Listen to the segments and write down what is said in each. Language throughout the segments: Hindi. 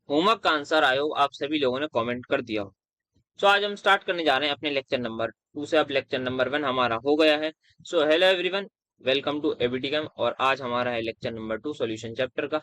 होमवर्क का आंसर आई होप आप सभी लोगों ने कमेंट कर दिया हो। सो आज हम स्टार्ट करने जा रहे हैं अपने लेक्चर नंबर 2 से। अब लेक्चर नंबर 1 हमारा हो गया है। So hello everyone, welcome to ABT com. और आज हमारा है लेक्चर नंबर 2 सॉल्यूशन चैप्टर का।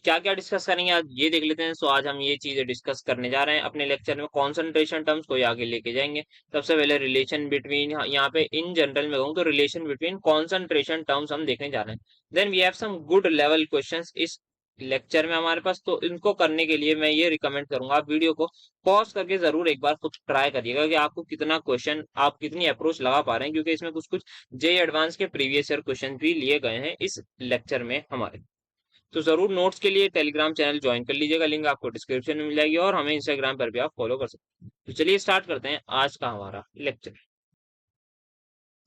क्या क्या डिस्कस करेंगे आज ये देख लेते हैं। सो आज हम ये चीजें डिस्कस करने जा रहे हैं अपने लेक्चर में। कॉन्सेंट्रेशन टर्म्स को ये आगे लेके जाएंगे। सबसे पहले रिलेशन बिटवीन, यहाँ पे इन जनरल में कहूँ तो रिलेशन बिटवीन कॉन्सेंट्रेशन टर्म्स हम देखने जा रहे हैं। Then we have some good level questions इस लेक्चर में हमारे पास। तो इनको करने के लिए मैं ये रिकमेंड करूंगा, आप वीडियो को पॉज करके जरूर एक बार खुद ट्राई करिएगा कि आपको कितना क्वेश्चन, आप कितनी अप्रोच लगा पा रहे हैं, क्योंकि इसमें कुछ कुछ जेई एडवांस के प्रीवियस ईयर क्वेश्चन भी लिए गए हैं इस लेक्चर में हमारे। तो जरूर नोट्स के लिए टेलीग्राम चैनल ज्वाइन कर लीजिएगा, लिंक आपको डिस्क्रिप्शन में मिल जाएगी, और हमें इंस्टाग्राम पर भी आप फॉलो कर सकते हैं। तो चलिए स्टार्ट करते हैं आज का हमारा लेक्चर।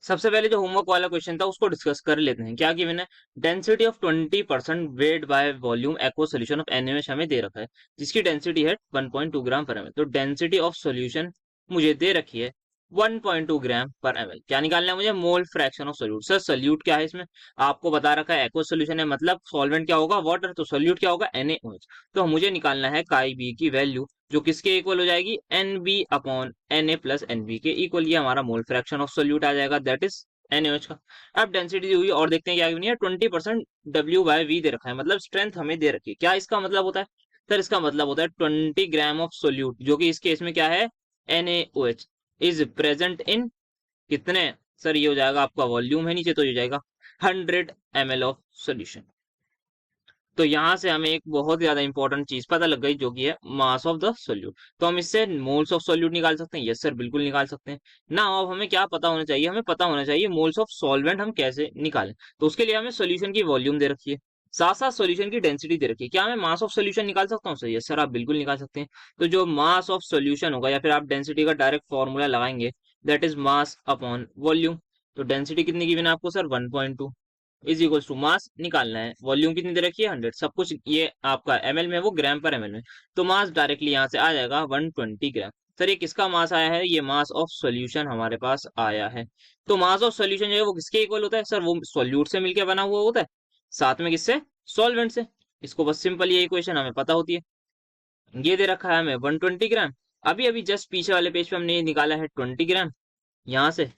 सबसे पहले जो होमवर्क वाला क्वेश्चन था उसको डिस्कस कर लेते हैं। क्या गिवन है? Density of 20% weight by volume aqua solution of NaOH हमें दे रखा है, जिसकी डेंसिटी है 1.2 ग्राम पर ml। तो डेंसिटी ऑफ सोल्यूशन मुझे दे रखी है 1.2 ग्राम पर ml। क्या निकालना है मुझे? Mole fraction of solute. Sir solute क्या है इसमें? आपको बता रखा है एक्वा सोल्यूशन है, मतलब सॉल्वेंट क्या होगा? वाटर। तो सोल्यूट क्या होगा? NaOH। तो मुझे निकालना है काई बी की वैल्यू, जो किसके इक्वल हो जाएगी? NB upon Na plus NB के इक्वल। ये हमारा मोल फ्रैक्शन ऑफ सोल्यूट आ जाएगा, दैट इज NaOH का। अब डेंसिटी दी हुई और देखते हैं क्या गिवन है। 20% W/V दे रखा है, मतलब स्ट्रेंथ हमें दे रखी है। क्या इसका मतलब होता है? सर इसका मतलब होता है 20 ग्राम ऑफ सोल्यूट, जो कि इस केस में क्या है? NaOH इज प्रेजेंट इन कितने? सर ये हो जाएगा आपका वॉल्यूम है नीचे, तो ये हो जाएगा 100 ml ऑफ सोल्यूशन। तो यहां से हमें एक बहुत ज्यादा इंपॉर्टेंट चीज पता लग गई, जो कि है मास ऑफ द सोल्यूट। तो हम इससे मोल्स ऑफ सोल्यूट निकाल सकते हैं। यस सर, बिल्कुल निकाल सकते हैं ना। अब हमें क्या पता होना चाहिए? हमें पता होना चाहिए मोल्स ऑफ सॉल्वेंट हम कैसे निकालें। तो उसके लिए हमें सोल्यूशन की वॉल्यूम दे रखी है, साथ साथ सोल्यूशन की डेंसिटी दे रखी है। क्या मैं मास ऑफ सोल्यूशन निकाल सकता हूँ? सर यस सर, आप बिल्कुल निकाल सकते हैं। तो जो मास ऑफ सोल्यूशन होगा, या फिर आप डेंसिटी का डायरेक्ट फॉर्मूला लगाएंगे, that is mass upon volume. तो डेंसिटी कितनी गिवन है आपको? Sir 1.2 is equal to mass निकालना है। वॉल्यूम कितनी दे रखी है? 100। सब कुछ ये आपका ml में, वो ग्राम पर ml में। तो मास डायरेक्टली यहाँ से आ जाएगा 120 ग्राम। सर ये किसका मास आया है? ये मास ऑफ सॉल्यूशन हमारे पास आया है। तो मास ऑफ सॉल्यूशन जो है वो किसके इक्वल होता है? सर वो सॉल्यूट से मिलकर बना हुआ होता है, साथ में किससे? सॉल्वेंट से। इसको बस सिंपल ये इक्वेशन हमें पता होती है। ये दे रखा है हमें 120 ग्राम। अभी अभी जस्ट पीछे वाले पेज पे हमने ये निकाला है 20 ग्राम यहाँ से।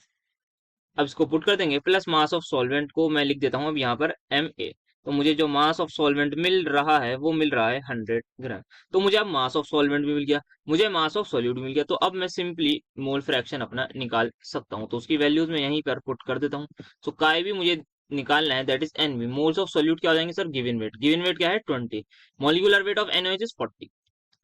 अब इसको पुट कर देंगे, प्लस मास ऑफ सॉल्वेंट को मैं लिख देता हूँ अब यहाँ पर Ma। तो मुझे जो मास ऑफ सॉल्वेंट मिल रहा है वो मिल रहा है 100 ग्राम। तो मुझे अब मास ऑफ सॉल्वेंट भी मिल गया, मुझे मास ऑफ सॉल्यूट भी मिल गया। तो अब मैं सिंपली मोल फ्रैक्शन अपना निकाल सकता हूँ। तो उसकी वैल्यूज मैं यहीं पर पुट कर देता हूँ। तो काय भी मुझे निकालना है, that is NB। Moles of solute क्या हो जाएंगे sir? Given weight. Given weight क्या है? 20। Molecular weight of NaOH is 40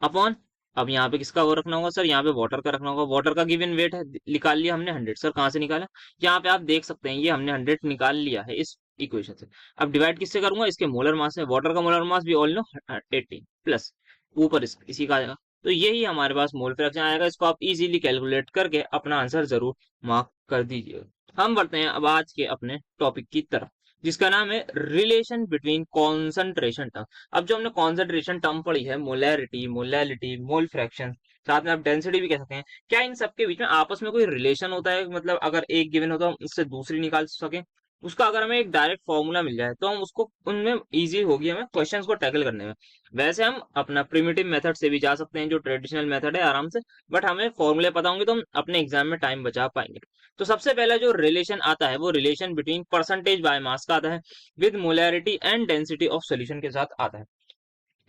upon, अब यहाँ पे किसका वो रखना होगा? सर यहाँ पे वाटर का रखना होगा। वाटर का गिवन वेट है, निकाल लिया हमने 100। सर कहाँ से निकाला? यहाँ पे आप देख सकते हैं, ये हमने 100 निकाल लिया है इस इक्वेशन से। अब डिवाइड किससे करूंगा? इसके मोलर मास से। वाटर का मोलर मास भी ऑल नो 80 प्लस ऊपर इसी का आएगा। तो यही हमारे पास मोल फ्रैक्शन आएगा। इसको आप इजीली कैलकुलेट करके अपना आंसर जरूर मार्क कर दीजिए। हम बढ़ते हैं अब आज के अपने टॉपिक की तरफ, जिसका नाम है रिलेशन बिटवीन कॉन्सेंट्रेशन टर्म। अब जो हमने कॉन्सेंट्रेशन टर्म पढ़ी है, मोलैरिटी, मोलैलिटी, मोल फ्रैक्शन, साथ में आप डेंसिटी भी कह सकते हैं, क्या इन सबके बीच में आपस में कोई रिलेशन होता है? मतलब अगर एक गिवन होता है हम उससे दूसरी निकाल सके, उसका अगर हमें एक डायरेक्ट फॉर्मूला मिल जाए तो हम उसको, उनमें इजी होगी हमें क्वेश्चंस को टैकल करने में। वैसे हम अपना प्रिमिटिव मेथड से भी जा सकते हैं, जो ट्रेडिशनल मेथड है, आराम से। बट हमें फॉर्मूले पता होंगे तो हम अपने एग्जाम में टाइम बचा पाएंगे। तो सबसे पहला जो रिलेशन आता है वो रिलेशन बिटवीन परसेंटेज बाय मास का आता है, with molarity and density of solution के साथ आता है।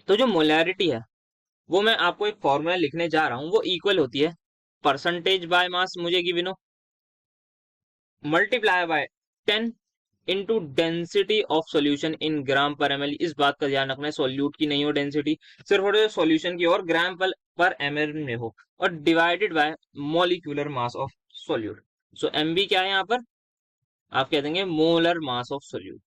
तो जो मोलैरिटी है वो मैं आपको एक फॉर्मूला लिखने जा रहा हूँ, वो इक्वल होती है परसेंटेज बाय मास मुझे गिवन हो, multiply by 10 into density of solution in gram per ml। इस बात का ध्यान रखना है सॉल्यूट की नहीं हो डेंसिटी, सिर्फ और सॉल्यूशन की, और ग्राम पर ml में हो, और divided by molecular mass of solute. So MB क्या है यहाँ पर? आप कह देंगे मोलर मास ऑफ सोल्यूट।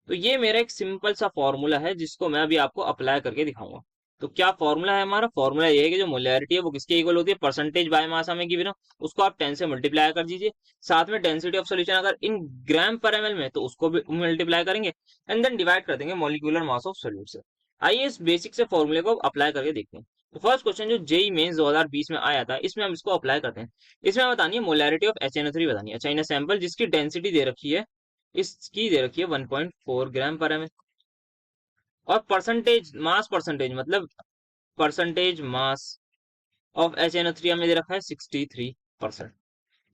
तो ये मेरा एक सिंपल सा फॉर्मूला है, जिसको मैं अभी आपको अप्लाई करके दिखाऊंगा। तो क्या फॉर्मूला है हमारा? फॉर्मूला ये है कि जो मोलैरिटी है वो किसके इक्वल होती है? परसेंटेज बाय मास हमें गिवन हो, उसको आप 10 से मल्टीप्लाई कर दीजिए। साथ में डेंसिटी ऑफ सोल्यूशन अगर इन ग्राम पर ml में, तो उसको भी मल्टीप्लाई करेंगे, एंड देन डिवाइड कर देंगे मॉलिक्यूलर मास ऑफ सोल्यूट से। आइए इस बेसिक से फॉर्मूले को अप्लाई करके देखते हैं। तो फर्स्ट क्वेश्चन जो जेई मेंस 2020 में आया था, इसमें हम इसको अप्लाई करते हैं। इसमें बतानी है मोलैरिटी ऑफ HNO3 बतानी है। चाइना सैंपल जिसकी डेंसिटी दे रखी है, इसकी दे रखी है 1.4 ग्राम पर ml, और परसेंटेज, मास परसेंटेज मतलब परसेंटेज मास ऑफ HNO3 हमें दे रखा है 63%।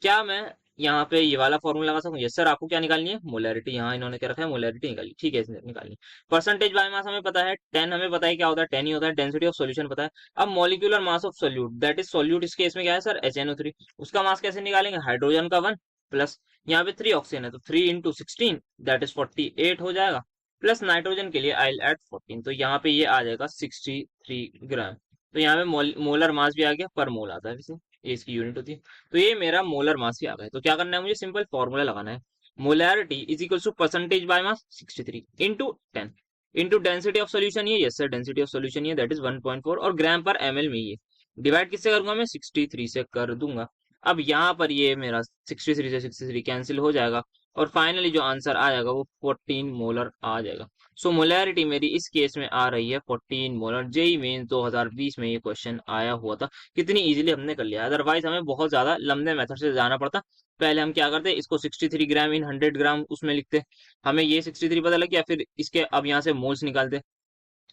क्या मैं यहाँ पे ये वाला फॉर्मूला लगा सकूं? Yes sir. आपको क्या निकालनी है? मोलैरिटी। यहाँ इन्होंने क्या रखा है? मोलैरिटी निकाली। ठीक है, इसने निकालनी। परसेंटेज बाय मास हमें पता है 10, हमें पता है क्या होता है? 10 ही होता है। डेंसिटी ऑफ सॉल्यूशन पता है। अब molecular mass of solute, that is solute, इस केस में क्या है सर? HNO3। उसका मास कैसे निकालेंगे? हाइड्रोजन का 1 प्लस यहाँ पे 3 ऑक्सीजन है तो 3 इंटू 16 दैट इज 48 हो जाएगा, प्लस नाइट्रोजन के लिए आई एड 14, तो यहाँ पे ये आ जाएगा 63 ग्राम। तो यहाँ पे मोलर मास भी आ गया, पर मोल आता है वैसे, ये इसकी यूनिट होती है। तो ये मेरा मोलर मास ही आ गया। तो क्या करना है मुझे? सिंपल फॉर्मूला लगाना है। Molarity is equal to percentage by mass 63 into 10 into density of solution, ये yes sir density of solution ये दैट इज 1.4, और ग्राम पर ml में ये डिवाइड किससे करूंगा? मैं 63 से कर दूंगा। अब यहाँ पर ये मेरा 63 से 63 कैंसिल हो जाएगा, और फाइनली जो आंसर आ जाएगा वो 14 मोलर आ जाएगा। सो मोलैरिटी मेरी इस केस में आ रही है 14 मोलर। जेई मेंस 2020 में ये क्वेश्चन आया हुआ था। कितनी इजीली हमने कर लिया, अदरवाइज हमें बहुत ज्यादा लंबे मेथड से जाना पड़ता। पहले हम क्या करते, इसको 63 ग्राम इन 100 ग्राम उसमें लिखते, हमें ये 63 पता लग गया, फिर इसके अब यहाँ से मोल्स निकालते।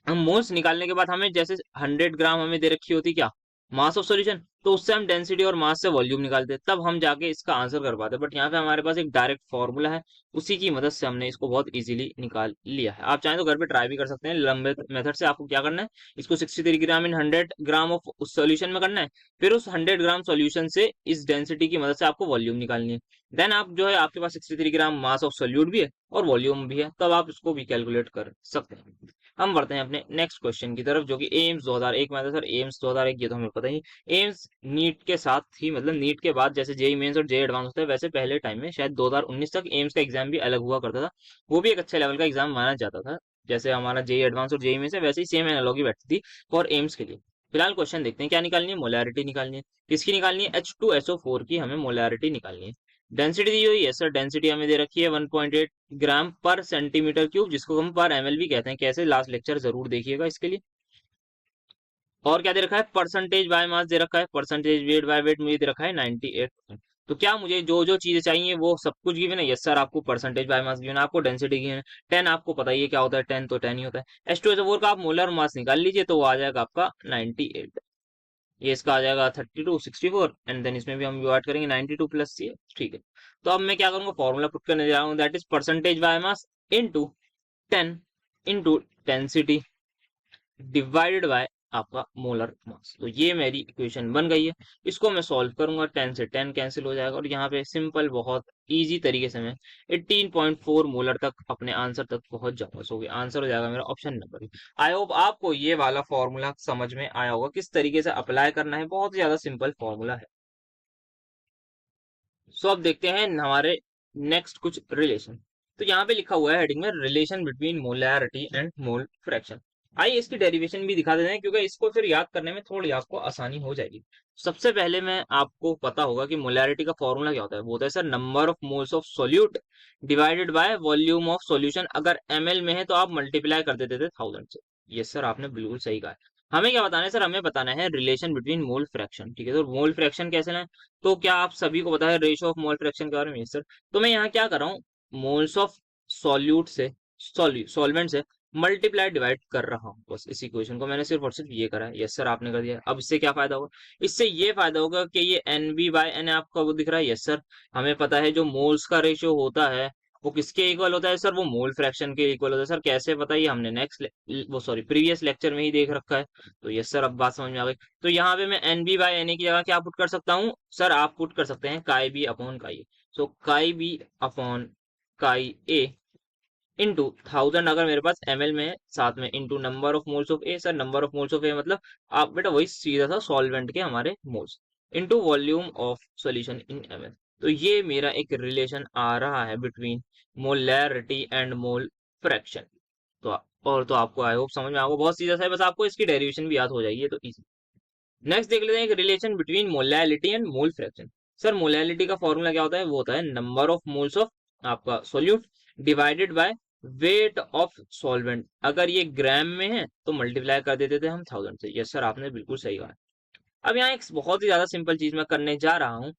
हम मोल्स निकालने के बाद हमें जैसे 100 ग्राम हमें दे रखी होती क्या? मास ऑफ सॉल्यूशन, तो उससे हम डेंसिटी और मास से वॉल्यूम निकालते, तब हम जाके इसका आंसर कर पाते। बट यहाँ पे हमारे पास एक डायरेक्ट फॉर्मूला है, उसी की मदद से हमने इसको बहुत इजीली निकाल लिया है। आप चाहें तो घर पे ट्राई भी कर सकते हैं लंबे मेथड से। आपको क्या करना है, इसको 63 ग्राम इन 100 ग्राम ऑफ उस सोल्यूशन में करना है, फिर उस 100 ग्राम सोल्यूशन से इस डेंसिटी की मदद से आपको वॉल्यूम निकालनी है। देन आप जो है, आपके पास 63 ग्राम मास ऑफ सोल्यूट भी है और वॉल्यूम भी है, तब आप इसको भी कैलकुलेट कर सकते हैं। हम बढ़ते हैं अपने नेक्स्ट क्वेश्चन की तरफ, जो कि एम्स 2001 में था सर। एम्स 2001 ये तो हमें पता ही। एम्स नीट के साथ ही, मतलब नीट के बाद जैसे जेई मेंस और जेई एडवांस होता है, वैसे पहले टाइम में शायद 2019 तक एम्स का एग्जाम भी अलग हुआ करता था। वो भी एक अच्छे लेवल का एग्जाम माना जाता था। जैसे हमारा जेई एडवांस और जेई मेंस है, वैसे ही सेम एनालॉगी बैठती थी फॉर एम्स के लिए। फिलहाल क्वेश्चन देखते हैं क्या निकालनी है। मोलैरिटी निकालनी है। किसकी निकालनी है? H2SO4 की हमें मोलैरिटी निकालनी है। डेंसिटी दी हुई है सर, डेंसिटी हमें दे रखी है 1.8 ग्राम पर सेंटीमीटर क्यूब, जिसको हम पर ml भी कहते हैं। कैसे? लास्ट लेक्चर जरूर देखिएगा इसके लिए। और क्या दे रखा है? परसेंटेज बाय मास दे रखा है। परसेंटेज वेट बाय वेट मुझे दे रखा है 98%। तो क्या मुझे जो जो चीजें चाहिए वो सब कुछ गिवन है? Yes sir. आपको परसेंटेज बाय मास गिवन है, आपको डेंसिटी गिवन है, 10 आपको पता ही है क्या होता है, 10 तो 10 ही होता है। H2SO4 का आप मोलर मास निकाल लीजिए, तो वो आ जाएगा आपका 98। ये इसका आ जाएगा 32 64, एंड देन इसमें भी हम डिवाइड करेंगे 92 प्लस ये। ठीक है, तो अब मैं क्या करूंगा, फॉर्मूला पुट करने जा रहा हूँ, that is percentage by mass into 10 into density divided by आपका मोलर मास। तो ये मेरी इक्वेशन बन गई है। इसको मैं सॉल्व करूंगा, 10 से 10 कैंसिल हो जाएगा, और यहाँ पे सिंपल बहुत इजी तरीके से मैं 18.4 मोलर तक अपने आंसर तक पहुंच जाऊंगा। सो आंसर हो जाएगा मेरा ऑप्शन नंबर। आई होप आपको ये वाला फॉर्मूला समझ में आया होगा, किस तरीके से अप्लाई करना है। बहुत ज्यादा सिंपल फॉर्मूला है। सो अब देखते हैं हमारे नेक्स्ट कुछ रिलेशन। तो यहाँ पे लिखा हुआ है हेडिंग में, relation between molarity and mole fraction. आइए इसकी डेरिवेशन भी दिखा देते हैं, क्योंकि इसको फिर याद करने में थोड़ी आपको आसानी हो जाएगी। सबसे पहले मैं आपको पता होगा कि मोलैरिटी का फॉर्मूला क्या होता है। वो होता है sir number of moles of solute divided bye volume of solution. अगर ml में है तो आप मल्टीप्लाई कर देते थे 1000 से। यस सर, आपने बिल्कुल सही कहा है। हमें क्या बताना है सर? हमें बताना है रिलेशन बिटवीन मोल फ्रैक्शन। ठीक है, तो मोल फ्रैक्शन कैसे लें? तो क्या आप सभी को पता है रेशियो ऑफ मोल फ्रैक्शन के बारे में? सर, तो मैं यहाँ क्या कर रहा हूँ, मोल्स ऑफ सॉल्यूट से सॉल्वेंट से मल्टीप्लाई डिवाइड कर रहा हूँ। बस इस इक्वेशन को मैंने सिर्फ और सिर्फ ये करा है। यस सर, आपने कर दिया। अब इससे क्या फायदा होगा? इससे ये फायदा होगा कि ये NB/N आपका वो दिख रहा है। यस सर, हमें पता है जो मोल्स का रेशियो होता है वो किसके इक्वल होता है सर? वो मोल फ्रैक्शन के इक्वल होता है। सर कैसे बताइए? हमने नेक्स्ट वो सॉरी प्रीवियस लेक्चर में ही देख रखा है। तो यस सर, अब बात समझ में आ गई। तो यहाँ पे मैं NB/Na की जगह क्या पुट कर सकता हूँ सर? आप पुट कर सकते हैं काई बी अपॉन काई। सो काई B upon chi A into 1000, अगर मेरे पास ml में है, साथ में into number of moles of A. Sir number of moles of A मतलब आप बेटा वही सीधा था सॉल्वेंट के हमारे moles, into volume of solution in ml। तो ये मेरा एक रिलेशन आ रहा है between molarity and mole fraction. तो और तो आपको आई होप समझ में आएगा, बहुत सीधा सा है, बस आपको इसकी डेरिवेशन भी याद हो जाएगी, तो इजी। नेक्स्ट देख लेते हैं एक relation between molality and mole fraction. Sir molality का फॉर्मूला क्या होता है? वो होता है नंबर ऑफ मोल्स ऑफ आपका solute divided bye weight of solvent. अगर ये ग्राम में है तो मल्टीप्लाई कर देते थे हम 1000 से। यस सर, आपने बिल्कुल सही कहा। अब यहाँ एक बहुत ही ज्यादा सिंपल चीज मैं करने जा रहा हूँ।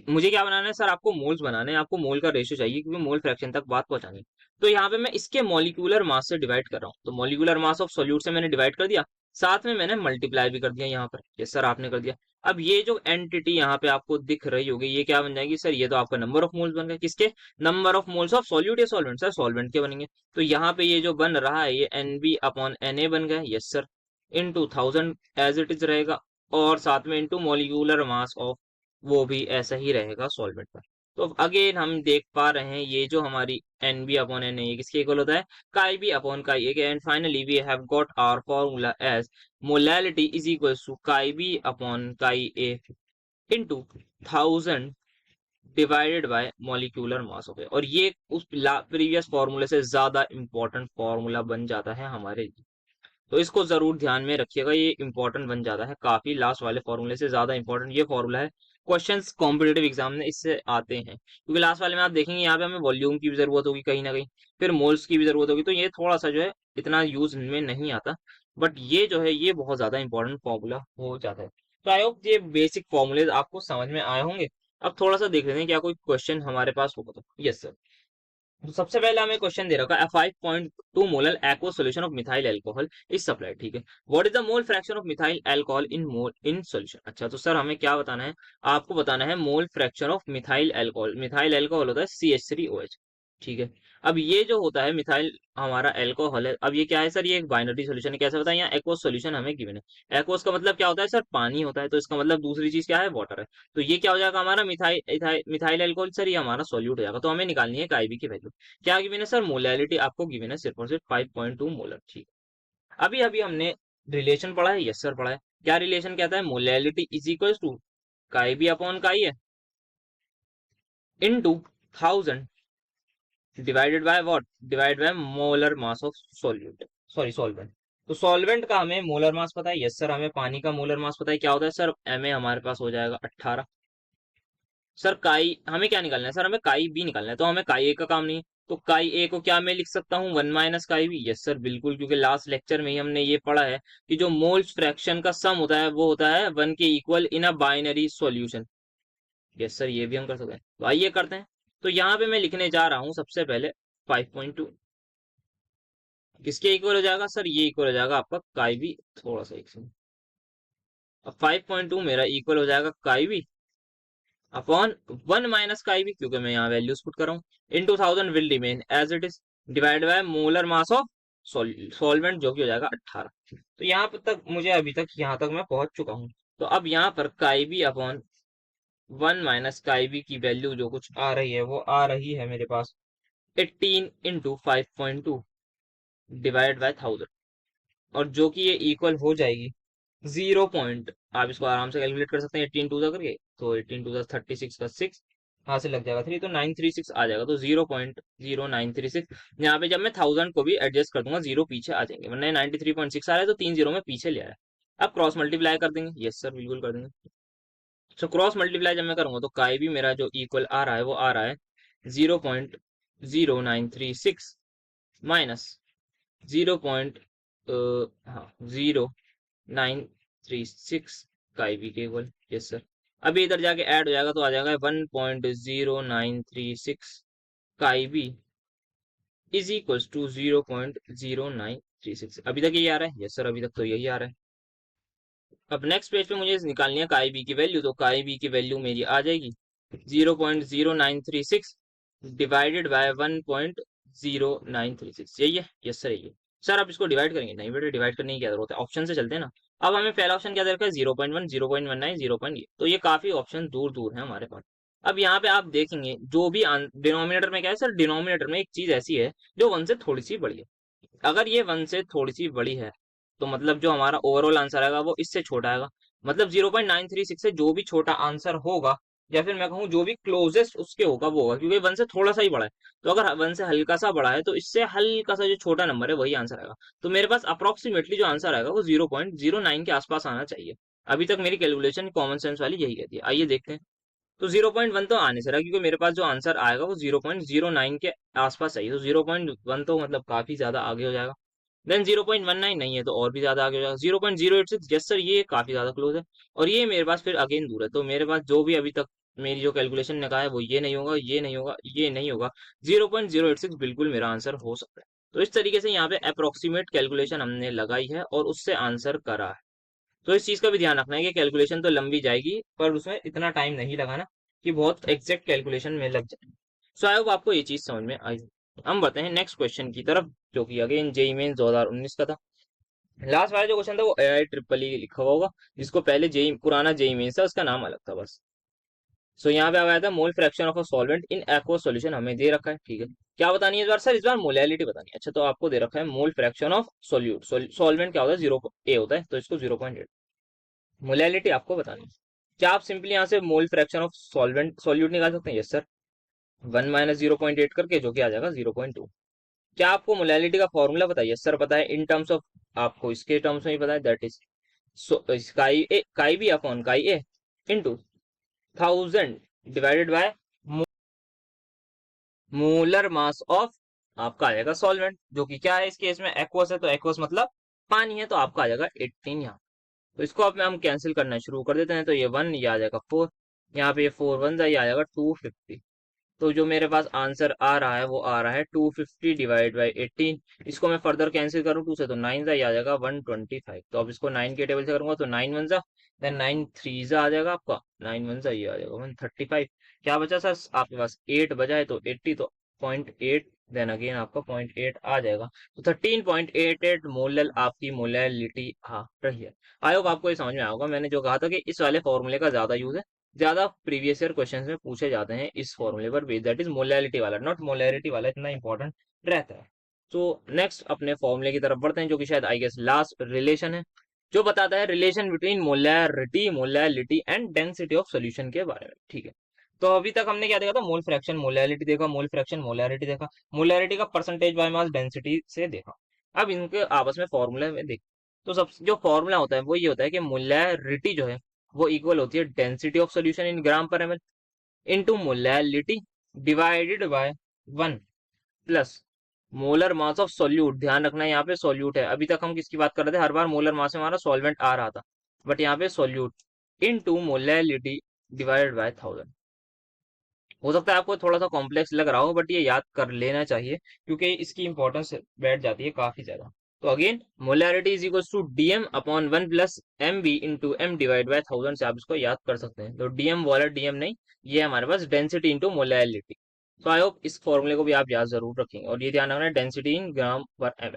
मुझे क्या बनाना है सर? आपको मोल्स बनाने हैं, आपको मोल का रेशियो चाहिए, क्योंकि मोल फ्रैक्शन तक बात पहुंचानी है। तो यहाँ पे मैं इसके मॉलिक्यूलर मास से डिवाइड कर रहा हूँ। तो मॉलिक्यूलर मास ऑफ सोल्यूट से मैंने डिवाइड कर दिया, साथ में मैंने मल्टीप्लाई भी कर दिया यहाँ पर। यस सर, आपने कर दिया। अब ये जो एंटिटी यहाँ पे आपको दिख रही होगी, ये क्या बन जाएगी सर? ये तो आपका नंबर ऑफ मोल्स बन गया। किसके? Number of moles of solute या सॉल्वेंट? सर सॉल्वेंट के बनेंगे। तो यहाँ पे ये जो बन रहा है ये NB अपॉन Na बन गया। Yes sir, in 2000 as it is रहेगा, और साथ में इंटू मोलिकुलर मास ऑफ, वो भी ऐसा ही रहेगा सॉल्वेंट का। तो अगेन हम देख पा रहे हैं ये जो हमारी NB अपॉन Na ये किसके इक्वल होता है? काई B upon chi A. And finally we have got our formula as molality is equal to chi B upon chi A into 1000 divided by molecular mass of A. और ये उस प्रीवियस फॉर्मूले से ज्यादा इंपॉर्टेंट फॉर्मूला बन जाता है हमारे लिए, तो इसको जरूर ध्यान में रखिएगा। ये इंपॉर्टेंट बन जाता है काफी, लास्ट वाले फॉर्मूले से ज्यादा इंपॉर्टेंट ये फॉर्मूला है। क्वेश्चंस कॉम्पिटेटिव एग्जाम में इससे आते हैं, क्योंकि लास्ट वाले में आप देखेंगे यहाँ पे हमें वॉल्यूम की भी जरूरत होगी कहीं ना कहीं, फिर मोल्स की भी जरूरत होगी, तो ये थोड़ा सा जो है इतना यूज में नहीं आता, बट ये जो है ये बहुत ज्यादा इंपॉर्टेंट फॉर्मूला हो जाता है। तो आई होप ये बेसिक फॉर्मूले आपको समझ में आए होंगे। अब थोड़ा सा देख लेते हैं क्या कोई क्वेश्चन हमारे पास होगा तो। यस सर, तो सबसे पहले हमें क्वेश्चन दे रखा है 5.2 molar aqua solution of methyl alcohol is supplied. ठीक है, what is the mole fraction of methyl alcohol in mole in solution? अच्छा, तो सर हमें क्या बताना है? आपको बताना है mole fraction of methyl alcohol. Methyl alcohol होता है CH3OH। ठीक है, अब ये जो होता है मिथाइल हमारा अल्कोहल है, अब ये क्या है सर? ये एक बाइनरी सॉल्यूशन है। कैसे बताएं? यहाँ एक्वस सॉल्यूशन हमें गिवन है। एक्वस का मतलब क्या होता है सर? पानी होता है, तो इसका मतलब दूसरी चीज क्या है? वाटर है। तो ये क्या हो जाएगा हमारा? मिथाइल अल्कोहल सर, ये हमारा सॉल्यूट हो जाएगा। तो हमें निकालनी है काईबी की वैल्यू। क्या गिवन है सर? मोलैलिटी आपको गिवन है सिर्फ और सिर्फ 5.2 मोलर। ठीक, अभी अभी हमने रिलेशन पढ़ा है। यस सर, पढ़ा है। क्या रिलेशन कहता है? Molality is equal to chi B upon काई है into 1000 divided by what? Divide by molar mass of solute, sorry solvent. तो सॉल्वेंट का हमें मोलर मास पता है। यस सर, हमें पानी का मोलर मास पता है। क्या होता है सर? Ma हमारे पास हो जाएगा 18। सर काई हमें क्या निकालना है? सर हमें काई बी निकालना है, तो हमें काई ए का काम नहीं है। तो काई ए को क्या मैं लिख सकता हूँ? 1 minus chi B. Yes sir, बिल्कुल, क्योंकि लास्ट लेक्चर में ही हमने ये पढ़ा है कि जो मोल्स फ्रैक्शन का सम होता है वो होता है 1 के equal in a binary solution. Yes sir, ये भी हम कर सकते हैं। तो आइए करते हैं। तो यहाँ पे मैं लिखने जा रहा हूँ सबसे पहले 5.2 किसके इक्वल हो जाएगा सर? ये इक्वल हो जाएगा आपका काई बी। थोड़ा सा एक सेकंड। अब 5.2 मेरा इक्वल हो जाएगा chi B upon 1 minus chi B, क्योंकि मैं यहाँ वैल्यूज पुट कर रहा हूँ, in 2000 will remain as it is divide by molar mass of solvent, जो कि हो जाएगा 18। तो यहाँ पर तक मुझे अभी तक यहाँ तक मैं पहुंच चुका हूँ। तो अब यहाँ पर काई B upon 1 minus chi B की वैल्यू जो कुछ आ रही है वो आ रही है मेरे पास 18 इंटू 5.2 डिवाइड बाय 1000, और जो कि ये इक्वल हो जाएगी 0 पॉइंट, आप इसको आराम से कैलकुलेट कर सकते हैं 18 टू करके। तो 18 टू 36 का 6 यहाँ से लग जाएगा 3, तो 936 आ जाएगा। तो 0.0936, यहाँ पे जब मैं 1000 को भी एडजस्ट कर दूंगा जीरो पीछे आ जाएंगे, वरना 93.6 आ रहा है तो 3 जीरो में पीछे ले आया है। अब क्रॉस मल्टीप्लाई कर देंगे। यस सर, बिल्कुल कर देंगे। सो क्रॉस मल्टीप्लाई जब मैं करूंगा तो काई भी मेरा जो इक्वल आ रहा है वो आ रहा है 0.0936 माइनस 0. हाँ 0.936 का IV के इक्वल। यस सर, अभी इधर जाके ऐड हो जाएगा तो आ जाएगा 1.0936 का IV इज इक्वल्स टू 0.0936। अभी तक यही आ रहा है? यस सर, अभी तक तो यही आ रहा है। अब नेक्स्ट पेज पे मुझे निकालनी है का IV की वैल्यू, तो का IV की वैल्यू मेरी आ जाएगी 0.0936 डिवाइडेड बाय 1.0936। यही है? यस सर, यही है। सर आप इसको डिवाइड करेंगे? नहीं बेटा, डिवाइड करने की क्या जरूरत है, ऑप्शन से चलते हैं ना। अब हमें पहला ऑप्शन क्या दे रखा है? 0.1, 0.19, 0. तो ये काफी ऑप्शन दूर दूर है हमारे पास। अब यहाँ पे आप देखेंगे जो भी डिनोमिनेटर में क्या है सर? डिनोमिनेटर में एक चीज ऐसी है जो 1 से थोड़ी सी बड़ी है। अगर ये 1 से थोड़ी सी बड़ी है तो मतलब जो हमारा ओवरऑल आंसर आएगा वो इससे छोटा आएगा। मतलब 0.936 से जो भी छोटा आंसर होगा, या फिर मैं कहूँ जो भी क्लोजेस्ट उसके होगा वो होगा, क्योंकि 1 से थोड़ा सा ही बड़ा है। तो अगर 1 से हल्का सा बड़ा है तो इससे हल्का सा जो छोटा नंबर है वही आंसर आएगा। तो मेरे पास अप्रोक्सीमेटली जो आंसर आएगा वो 0.09 के आसपास आना चाहिए। अभी तक मेरी कैलकुलेशन कॉमन सेंस वाली यही कहती है। आइए देखते हैं। तो 0.1 तो आने से रहा, क्योंकि मेरे पास जो आंसर आएगा वो 0.09 के आसपास चाहिए। तो 0.1 तो मतलब काफी ज्यादा आगे हो जाएगा। देन 0.19 नहीं है तो और भी ज्यादा आगे हो जाएगा। 0.086, यस सर, ये काफी ज्यादा क्लोज है। और ये मेरे पास फिर अगेन दूर है। तो मेरे पास जो भी अभी तक मेरी जो कैलकुलेशन ने कहा है वो ये नहीं होगा, ये नहीं होगा, ये नहीं होगा। 0.086 बिल्कुल मेरा आंसर हो सकता है। तो इस तरीके से यहाँ पे अप्रोक्सीमेट कैलकुलेशन हमने लगाई है और उससे आंसर करा है। तो इस चीज का भी ध्यान रखना है कि कैलकुलेशन तो लंबी जाएगी पर उसमें इतना टाइम नहीं लगाना कि बहुत एग्जैक्ट कैलकुलेशन में लग जाए। सो आई होप आपको ये चीज समझ में आई। हम बढ़ते हैं नेक्स्ट क्वेश्चन की तरफ, जो कि अगेन जेई मेंस 2019 का था। लास्ट वाला जो क्वेश्चन था वो AI ट्रिपल ई लिखा हुआ होगा, जिसको पहले जेई पुराना जेई मेंस था उसका नाम अलग था बस। सो यहाँ पे आया था mole fraction of a solvent in aqueous solution, हमें दे रखा है, ठीक है। क्या बतानी है इस बार? सर इस बार मोलैलिटी बतानी है। अच्छा, तो आपको दे रखा है mole fraction of solute, solvent क्या होता है, 0 A होता है, तो इसको 0.8 मोलैलिटी आपको बतानी है। क्या आप सिंपली यहाँ से mole fraction of solvent solute निकाल सकते हैं? यस सर, 1 - 0.8 करके, जो कि आ जाएगा 0.2। क्या आपको मोलैलिटी का फॉर्मूला बताइए? सर पता है इन टर्म्स ऑफ, आपको इसके टर्म्स में ही पता है, that is chi B upon chi A into 1000 divided by molar mass of आपका आ जाएगा सॉल्वेंट, जो कि क्या है इस केस में एक्वस है, तो एक्वस मतलब पानी है, तो आपका आ जाएगा 18 यहाँ। तो इसको अब हम कैंसिल करना शुरू कर देते हैं, तो ये 1 ये आ जाएगा 4, यहाँ पे ये 4 1 ये आ जाएगा 250। तो जो मेरे पास आंसर आ रहा है वो आ रहा है 250 डिवाइड बाई 18। इसको मैं फर्दर कैंसिल करूँ 2 से, तो 9 ये आ जाएगा 125। तो अब इसको 9 के टेबल से करूंगा तो 9 1 देन 9 3 आ जाएगा आपका, 9 1 ये आ जाएगा 135। क्या बचा सर आपके पास? 8 बजा है तो 80, तो 0.8 देन अगेन आपका 0.8 आ जाएगा। तो 13.88 मोलल आपकी मोलैलिटी आ रही है। आई होप आपको ये समझ में आया होगा। मैंने जो कहा था कि इस वाले फॉर्मूले का ज्यादा यूज है, ज्यादा प्रीवियस ईयर क्वेश्चंस में पूछे जाते हैं इस फॉर्मूले पर बेस्ड, दैट इज मोलैलिटी वाला, नॉट मोलैरिटी वाला इतना इंपॉर्टेंट रहता है। तो नेक्स्ट अपने फॉर्मूले की तरफ बढ़ते हैं, जो कि शायद आई गेस लास्ट रिलेशन है, जो बताता है relation between molarity molality and density of solution के बारे में, ठीक है। तो अभी तक हमने क्या देखा था? मोल फ्रैक्शन मोलैलिटी देखा, मोल फ्रैक्शन मोलैरिटी देखा, मोलैरिटी का परसेंटेज बाय मास डेंसिटी से देखा। अब इनके आपस में फॉर्मूले में देख, तो सब जो फॉर्मूला होता है वो ये होता है कि मोलैरिटी जो है वो इक्वल होती है density of solution in gram पर ML into molality divided by 1 plus molar mass of solute. ध्यान रखना है यहाँ पे सोल्यूट है, अभी तक हम किसकी बात कर रहे थे? हर बार मोलर मास में हमारा सॉल्वेंट आ रहा था, बट यहाँ पे solute into molality divided by 1000। हो सकता है आपको थोड़ा सा कॉम्प्लेक्स लग रहा हो, बट ये याद कर लेना चाहिए क्योंकि इसकी इंपॉर्टेंस बैठ जाती है काफी ज्यादा। तो again molarity is equal to DM upon 1 plus M B into M divide by 1000 से आप इसको याद कर सकते हैं। तो डीएम वाला डीएम नहीं, ये हमारे पास डेंसिटी इंटू मोलैलिटी। तो आई होप इस फॉर्मूले को भी आप याद जरूर रखेंगे, और ये ध्यान रखना डेंसिटी इन ग्राम पर एम।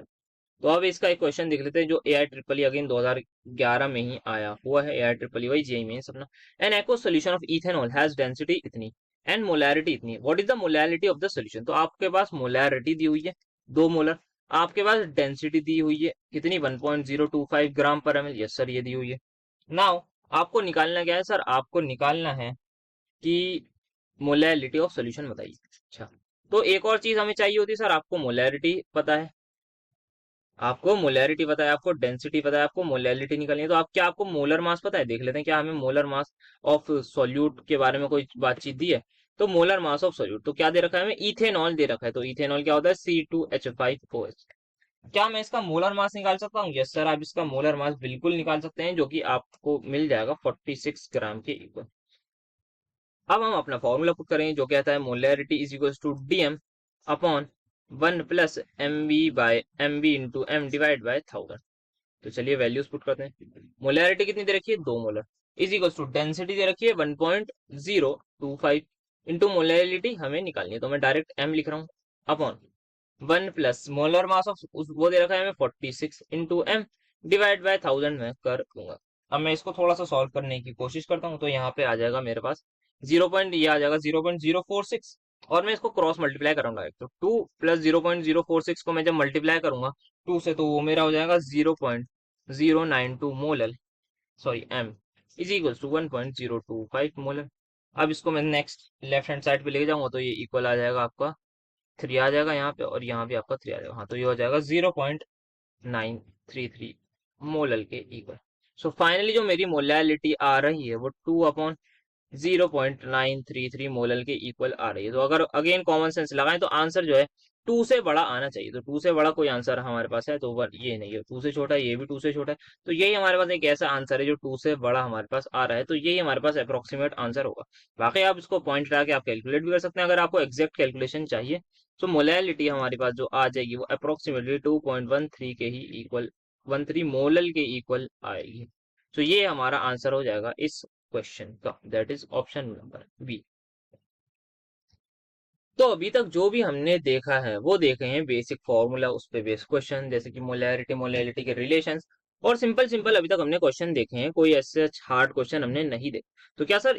तो अब इसका एक क्वेश्चन देख लेते हैं, जो ए आई ट्रिपल ई अगेन 2011 में ही आया हुआ है। ए आई ट्रिपल ई वही जेई में अपना। An aqueous solution of ethanol has density इतनी एंड मोलैरिटी इतनी, what is the molarity of the solution? तो आपके पास मोलैरिटी दी हुई है 2 मोलर, आपके पास डेंसिटी दी हुई है कितनी? 1.025 ग्राम पर एमएल। यस सर, ये दी हुई है। नाउ आपको निकालना क्या है सर? आपको निकालना है कि मोलैरिटी ऑफ सोल्यूशन बताइए। अच्छा, तो एक और चीज हमें चाहिए होती है सर, आपको मोलैरिटी पता है, आपको मोलैरिटी पता है, आपको डेंसिटी पता है, आपको मोलैलिटी निकालनी है, तो आप क्या आपको मोलर मास पता है? देख लेते हैं क्या हमें मोलर मास ऑफ सॉल्यूट के बारे में कोई बातचीत दी है। तो मोलर मास ऑफ सॉल्यूट तो क्या दे रखा है हमें? इथेनॉल दे रखा है। तो इथेनॉल क्या होता है? C2H5OH। क्या मैं इसका मोलर मास निकाल सकता हूँ? यस सर, आप इसका मोलर मास बिल्कुल निकाल सकते हैं, जो कि आपको मिल जाएगा 46 ग्राम के इक्वल। अब हम अपना फॉर्मूला पुट करेंगे, जो कहता है molarity is equal to DM upon 1 plus M B by M B into M divide by 1000। तो चलिए वैल्यूज पुट करते हैं। मोलैरिटी कितनी दे रखी है? 2 molar is equal to density दे रखी है 1.025 इंटू मोलैरिटी हमें निकालनी है, तो मैं डायरेक्ट एम लिख रहा हूँ upon 1 plus molar mass of वो दे रखा है हमें 46 इंटू एम डिवाइड बाय 1000 में कर दूंगा। अब मैं इसको थोड़ा सा सॉल्व करने की कोशिश करता हूँ, तो यहाँ पे आ जाएगा मेरे पास 0.046, और मैं इसको क्रॉस मल्टीप्लाई करूंगा। तो 2 प्लस 0.046 को मैं जब मल्टीप्लाई करूंगा 2 से, तो वो मेरा हो जाएगा 0.092 molar, sorry M is equal to 1.025 molar. अब इसको मैं नेक्स्ट लेफ्ट हैंड साइड पे लेके जाऊंगा, तो ये इक्वल आ जाएगा आपका 3 आ जाएगा यहाँ पे, और यहाँ भी आपका 3 आ जाएगा। हाँ, तो ये हो जाएगा 0.933 मोलर के इक्वल। सो फाइनली जो मेरी मोलैलिटी आ रही है वो 2 अपॉन 0.933 मोलल के इक्वल आ रही है। तो अगर अगेन कॉमन सेंस लगाएं तो आंसर जो है 2 से बड़ा आना चाहिए। तो 2 से बड़ा कोई आंसर हमारे पास है तो ये नहीं है, 2 से छोटा है, ये भी 2 से छोटा है। तो यही हमारे पास एक ऐसा आंसर है जो 2 से बड़ा हमारे पास आ रहा है। तो यही हमारे पास अप्रोक्सीमेट आंसर होगा। बाकी आप इसको पॉइंट लगा के आप कैलकुलेट भी कर सकते हैं अगर आपको एग्जैक्ट कैलकुलेशन चाहिए। तो मोलैलिटी हमारे पास जो आ जाएगी वो अप्रोक्सीमेटली 2.13 के ही इक्वल 13 मोलल के इक्वल आएगी। तो ये हमारा आंसर हो जाएगा इस क्वेश्चन का, that is option number B. तो अभी तक जो भी हमने देखा है वो देखे हैं बेसिक फॉर्मूला, उस पे बेस्ड क्वेश्चन, जैसे कि मोलैरिटी मोलैलिटी के रिलेशंस, और सिंपल सिंपल अभी तक हमने क्वेश्चन देखे हैं, कोई ऐसे हार्ड क्वेश्चन हमने नहीं देखे। तो क्या सर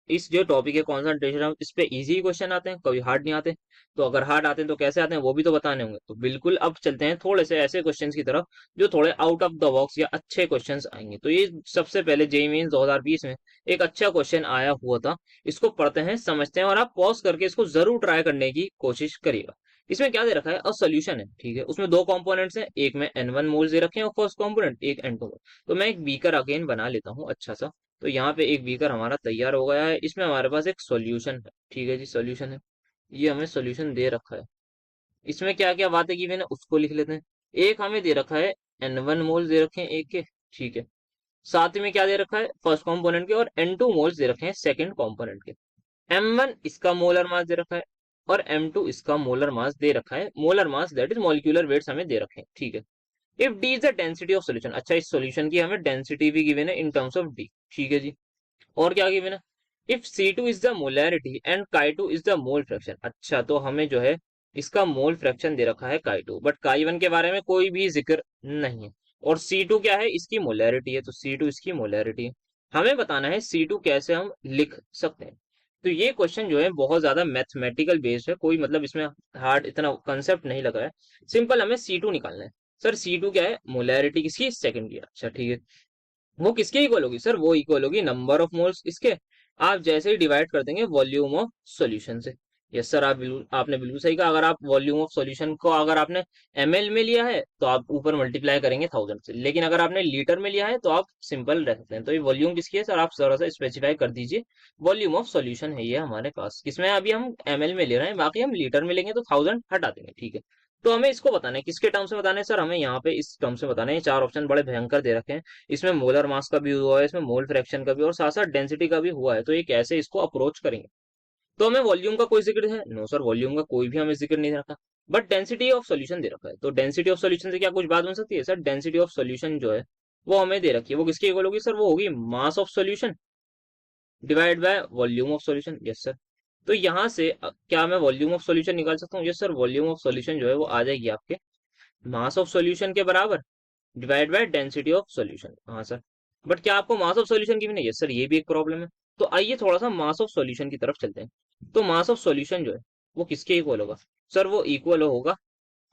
इस जो टॉपिक है कॉन्सेंट्रेशन, इस पे इजी क्वेश्चन आते हैं, कभी हार्ड नहीं आते? तो अगर हार्ड आते हैं तो कैसे आते हैं वो भी तो बताने होंगे। तो बिल्कुल अब चलते हैं थोड़े से ऐसे क्वेश्चन की तरफ जो थोड़े आउट ऑफ द बॉक्स या अच्छे क्वेश्चन आएंगे। तो ये सबसे पहले जेईई मेंस 2020 में एक अच्छा क्वेश्चन आया हुआ था, इसको पढ़ते हैं समझते हैं, और आप पॉज करके इसको जरूर ट्राई करने की कोशिश करिएगा। इसमें क्या दे रखा है, अ सोल्यूशन है, ठीक है, उसमें दो कंपोनेंट्स हैं, एक में N1 मोल्स दे रखे हैं और फर्स्ट कंपोनेंट एक N2 मोल। तो मैं एक बीकर अगेन बना लेता हूँ अच्छा सा। तो यहाँ पे एक बीकर हमारा तैयार हो गया है, इसमें हमारे पास एक सोल्यूशन है, ठीक है जी, सोल्यूशन है, ये हमें सोल्यूशन दे रखा है। इसमें क्या क्या बातें की मैंने उसको लिख लेते हैं। एक हमें दे रखा है N1 मोल्स दे रखे हैं एक के, ठीक है, साथ में क्या दे रखा है फर्स्ट कंपोनेंट के, और N2 मोल्स दे रखे हैं सेकंड कंपोनेंट के। M1 इसका मोलर मास दे रखा है और M2 इसका मोलर मास दे रखा है, molar mass that is molecular weights हमें दे रखे हैं, ठीक है। If D is the density of solution, अच्छा इस सोल्यूशन की हमें डेंसिटी भी गिवन है इन टर्म्स ऑफ D, ठीक है जी। और क्या गिवन है, if C2 is the molarity and Chi2 is the mole fraction, अच्छा तो हमें जो है इसका मोल फ्रैक्शन दे रखा है Chi2, बट Chi1 के बारे में कोई भी जिक्र नहीं है। और C2 क्या है, इसकी मोलैरिटी है, तो C2 इसकी मोलैरिटी है। हमें बताना है C2 कैसे हम लिख सकते हैं। तो ये क्वेश्चन जो है बहुत ज्यादा मैथमेटिकल बेस्ड है, कोई मतलब इसमें हार्ड इतना कंसेप्ट नहीं लगा है, सिंपल हमें C2 निकालना है। सर C2 क्या है, मोलैरिटी किसकी, सेकंड की, अच्छा ठीक है। वो किसके इक्वल होगी सर, वो इक्वल होगी नंबर ऑफ मोल्स इसके, आप जैसे ही डिवाइड कर देंगे वॉल्यूम ऑफ सॉल्यूशन से। यस सर, आपने बिल्कुल सही कहा। अगर आप वॉल्यूम ऑफ सॉल्यूशन को अगर आपने ml में लिया है तो आप ऊपर मल्टीप्लाई करेंगे 1000 से, लेकिन अगर आपने लीटर में लिया है तो आप सिंपल रह सकते हैं। तो ये वॉल्यूम किसकी है सर, आप थोड़ा सा स्पेसिफाई कर दीजिए। वॉल्यूम ऑफ सॉल्यूशन है ये हमारे पास, किसमें अभी हम ml में ले रहे हैं, बाकी हम लीटर में लेंगे तो 1000 हटा देंगे, ठीक है। तो हमें इसको बताना है किसके टर्म से बताना है सर, हमें यहाँ पे इस टर्म से बताना है। ये चार ऑप्शन बड़े भयंकर दे रखे हैं, इसमें मोलर मास का भी हुआ है, इसमें मोल फ्रैक्शन का भी, और साथ साथ डेंसिटी का भी हुआ है। तो ये कैसे इसको अप्रोच करेंगे। तो हमें वॉल्यूम का कोई जिक्र है, नो सर, वॉल्यूम का कोई भी हमें जिक्र नहीं दे रखा, बट डेंसिटी ऑफ सॉल्यूशन दे रखा है। तो डेंसिटी ऑफ सॉल्यूशन से क्या कुछ बात बन सकती है सर, डेंसिटी ऑफ सॉल्यूशन जो है वो हमें दे रखी है, वो किसकी इक्वल होगी सर, वो होगी mass of solution divide by volume of solution, yes sir. तो यहाँ से क्या मैं वॉल्यूम ऑफ सॉल्यूशन निकाल सकता हूँ, yes sir, volume of solution जो है वो आ जाएगी आपके मास ऑफ सॉल्यूशन के बराबर divide by density of solution, हाँ सर। बट क्या आपको मास ऑफ सॉल्यूशन की भी नहीं है सर, ये भी एक प्रॉब्लम है। तो आइए थोड़ा सा मास ऑफ सॉल्यूशन की तरफ चलते हैं। तो मास ऑफ सॉल्यूशन जो है वो किसके इक्वल होगा सर, वो इक्वल होगा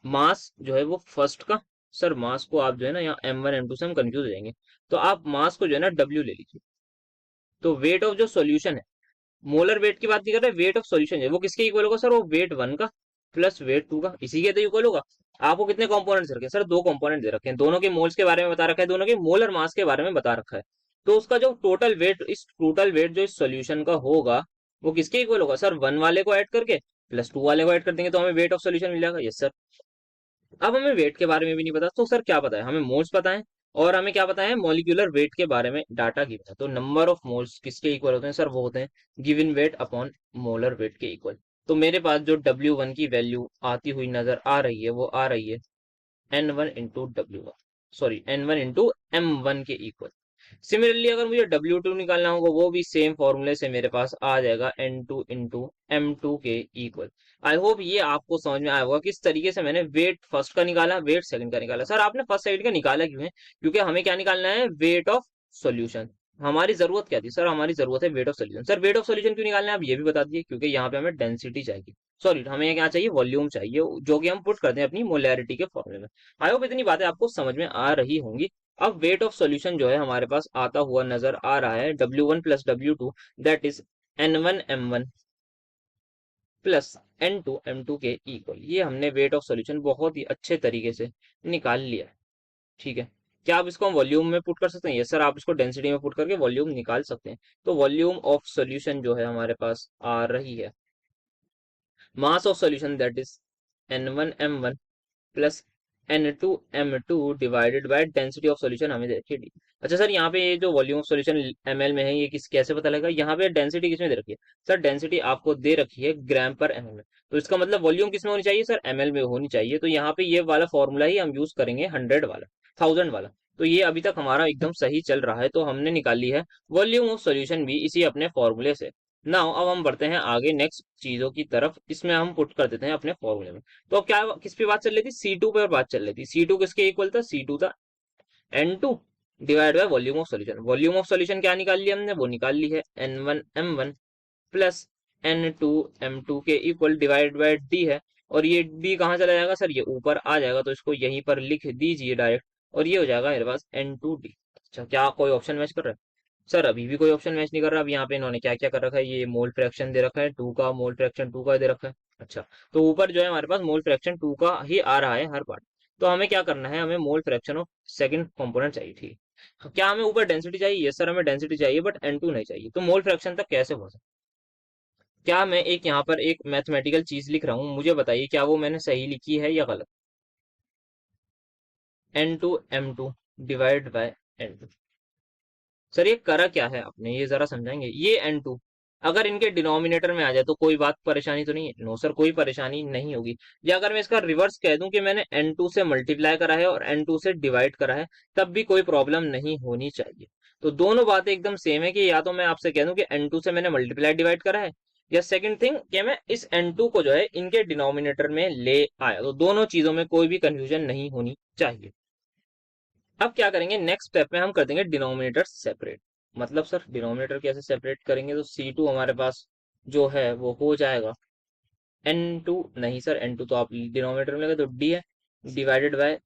मास जो है वो फर्स्ट का। सर मास को आप जो है ना यहाँ M1 M2 से हम कंफ्यूज हो जाएंगे, तो आप मास को जो है ना W ले लीजिए। तो वेट ऑफ जो सॉल्यूशन है, मोलर वेट की बात नहीं कर रहे, वेट ऑफ सॉल्यूशन है वो किसके इक्वल होगा सर, वो वेट 1 का प्लस वेट 2 का, इसी के तो इक्वल होगा। आपको कितने कंपोनेंट्स रखे हैं सर, दो कंपोनेंट दे रखे हैं, दोनों के मोल्स के बारे में बता रखा है, दोनों के मोलर मास के बारे में बता रखा है। तो उसका जो टोटल वेट, इस टोटल वेट जो इस सॉल्यूशन का होगा वो किसके इक्वल होगा सर, 1 वाले को ऐड करके प्लस 2 वाले को ऐड कर देंगे तो हमें वेट ऑफ सॉल्यूशन मिल जाएगा, यस सर। अब हमें वेट के बारे में भी नहीं पता, तो सर क्या पता है, हमें मोल्स पता है और हमें क्या पता है, मॉलिक्यूलर वेट के बारे में डाटा गिवन है। तो नंबर ऑफ मोल्स किसके इक्वल होते हैं सर, वो होते हैं given weight upon molar weight के इक्वल। तो मेरे पास जो W1 की वैल्यू आती हुई नजर आ रही है वो आ रही है N1 into W1, sorry N1 into M1 के इक्वल। सिमिलरली अगर मुझे W2 निकालना होगा वो भी सेम फॉर्मूले से मेरे पास आ जाएगा N2 इंटू M2 के इक्वल। आई होप ये आपको समझ में आया होगा किस तरीके से मैंने वेट फर्स्ट का निकाला, वेट सेकंड का निकाला। सर आपने फर्स्ट साइड का निकाला क्यों है, क्योंकि हमें क्या निकालना है, वेट ऑफ सॉल्यूशन। हमारी जरूरत क्या थी सर, हमारी जरूरत है weight of solution. Sir weight of solution क्यों निकालना है आप ये भी बता दीजिए, क्योंकि यहाँ पे हमें डेंसिटी चाहिए, सॉरी हमें क्या चाहिए, वॉल्यूम चाहिए, जो कि हम पुट करते हैं अपनी मोलैरिटी के फॉर्मूले में। आई होप इतनी बातें आपको समझ में आ रही होंगी। अब वेट ऑफ सॉल्यूशन जो है हमारे पास आता हुआ नजर आ रहा है W1 plus W2 that is N1 M1 plus N2 M2 के इक्वल। ये हमने वेट ऑफ सॉल्यूशन बहुत ही अच्छे तरीके से निकाल लिया है, ठीक है। क्या आप इसको हम वॉल्यूम में पुट कर सकते हैं? यस सर, आप इसको डेंसिटी में पुट करके वॉल्यूम निकाल सकते हैं। तो वॉल्यूम ऑफ सॉल्यूशन जो है हमारे पास आ रही है, mass of solution that is n1m1 plus n2m2 divided by density of solution हमें दे रखी है d। अच्छा सर, यहाँ पे ये जो वॉल्यूम ऑफ सॉल्यूशन ml में है, ये किस कैसे पता लगेगा? यहाँ पे डेंसिटी किसमें दे रखी है? सर डेंसिटी आपको दे रखी है ग्राम पर ml में, तो इसका मतलब वॉल्यूम किसमें होनी चाहिए? सर ml में होनी चाहिए। तो यहाँ पे ये वाला फॉर्मूला ही हम यूज करेंगे, 100 वाला, 1000 वाला। तो ये अभी तक हमारा एकदम सही चल रहा है, तो हमने निकाल ली है वॉल्यूम ऑफ सॉल्यूशन भी इसी अपने फॉर्मूले से। नाउ अब हम बढ़ते हैं आगे नेक्स्ट चीजों की तरफ, इसमें हम पुट कर देते हैं अपने फॉर्मूले में। तो अब क्या किस पे बात चल रही थी? C2 पे बात चल रही थी। C2 किसके इक्वल था? C2 था N2 divide by volume of solution. Volume of solution क्या निकाल लिया हमने? वो निकाल ली है N1m1 प्लस N2m2 के इक्वल डिवाइड बाय D है। और ये D कहाँ चला जाएगा? सर ये ऊपर आ जाएगा, तो इसको यहीं पर लिख दीजिए डायरेक्ट, और ये हो जाएगा मेरे पास N2D। अच्छा, क्या कोई ऑप्शन मैच कर रहा है? सर अभी भी कोई ऑप्शन मैच नहीं कर रहा। अब यहाँ पे इन्होंने क्या क्या कर रखा है, ये मोल फ्रैक्शन दे रखा है 2 का, मोल फ्रैक्शन 2 का दे रखा है। अच्छा, तो ऊपर जो है हमारे पास मोल फ्रैक्शन 2 का ही आ रहा है हर पार्ट। तो हमें क्या करना है, हमें mole fraction of second component चाहिए, ठीक है। क्या हमें ऊपर डेंसिटी चाहिए? यस सर, हमें डेंसिटी चाहिए, बट N2 नहीं चाहिए। तो मोल फ्रैक्शन तक कैसे हो सकता? क्या मैं एक यहाँ पर एक मैथमेटिकल चीज लिख रहा हूँ, मुझे बताइए क्या वो मैंने सही लिखी है या गलत? N2m2 divide by N2। Sir ये करा क्या है आपने, ये जरा समझाएंगे? ये N2 अगर इनके डिनोमिनेटर में आ जाए तो कोई बात परेशानी तो नहीं है? नो सर, कोई परेशानी नहीं होगी। या अगर मैं इसका रिवर्स कह दूं कि मैंने N2 से मल्टीप्लाई करा है और N2 से डिवाइड करा है, तब भी कोई प्रॉब्लम नहीं होनी चाहिए। तो दोनों बातें एकदम सेम है, कि या तो मैं आपसे कह दूं कि N2 से मैंने मल्टीप्लाई डिवाइड करा है, या सेकंड थिंग कि मैं इस N2 को जो है इनके डिनोमिनेटर में ले आया। तो दोनों चीजों में कोई भी कंफ्यूजन नहीं होनी चाहिए। अब क्या करेंगे, नेक्स्ट स्टेप में हम कर देंगे डिनोमिनेटर सेपरेट। मतलब सर डिनोमिनेटर कैसे सेपरेट करेंगे? तो C2 हमारे पास जो है वो हो जाएगा N2, नहीं सर N2 तो आप डिनोमिनेटर में लगे तो D है, divided by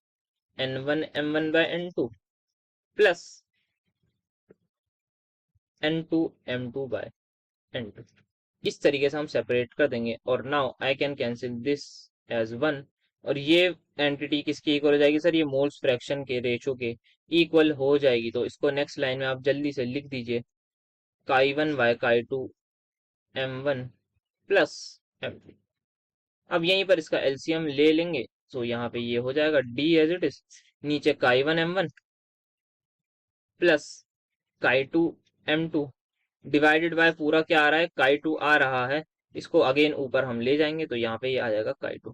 N1m1 by N2 plus N2m2 by N2। इस तरीके से हम सेपरेट कर देंगे, और now I can cancel this as 1। और ये एंटिटी किसकी इक्वल हो जाएगी? सर ये मोल्स फ्रैक्शन के रेशो के इक्वल हो जाएगी। तो इसको नेक्स्ट लाइन में आप जल्दी से लिख दीजिए, Chi1 bye Chi2 m1 plus m2। अब यहीं पर इसका एलसीएम ले लेंगे, तो यहाँ पे ये हो जाएगा D एज इट इज, नीचे Chi1 m1 plus Chi2 m2 divided by पूरा क्या आ रहा है? Chi2 आ रहा है। इसको अगेन ऊपर हम ले जाएंगे, तो यहाँ पे ये आ जाएगा Chi2।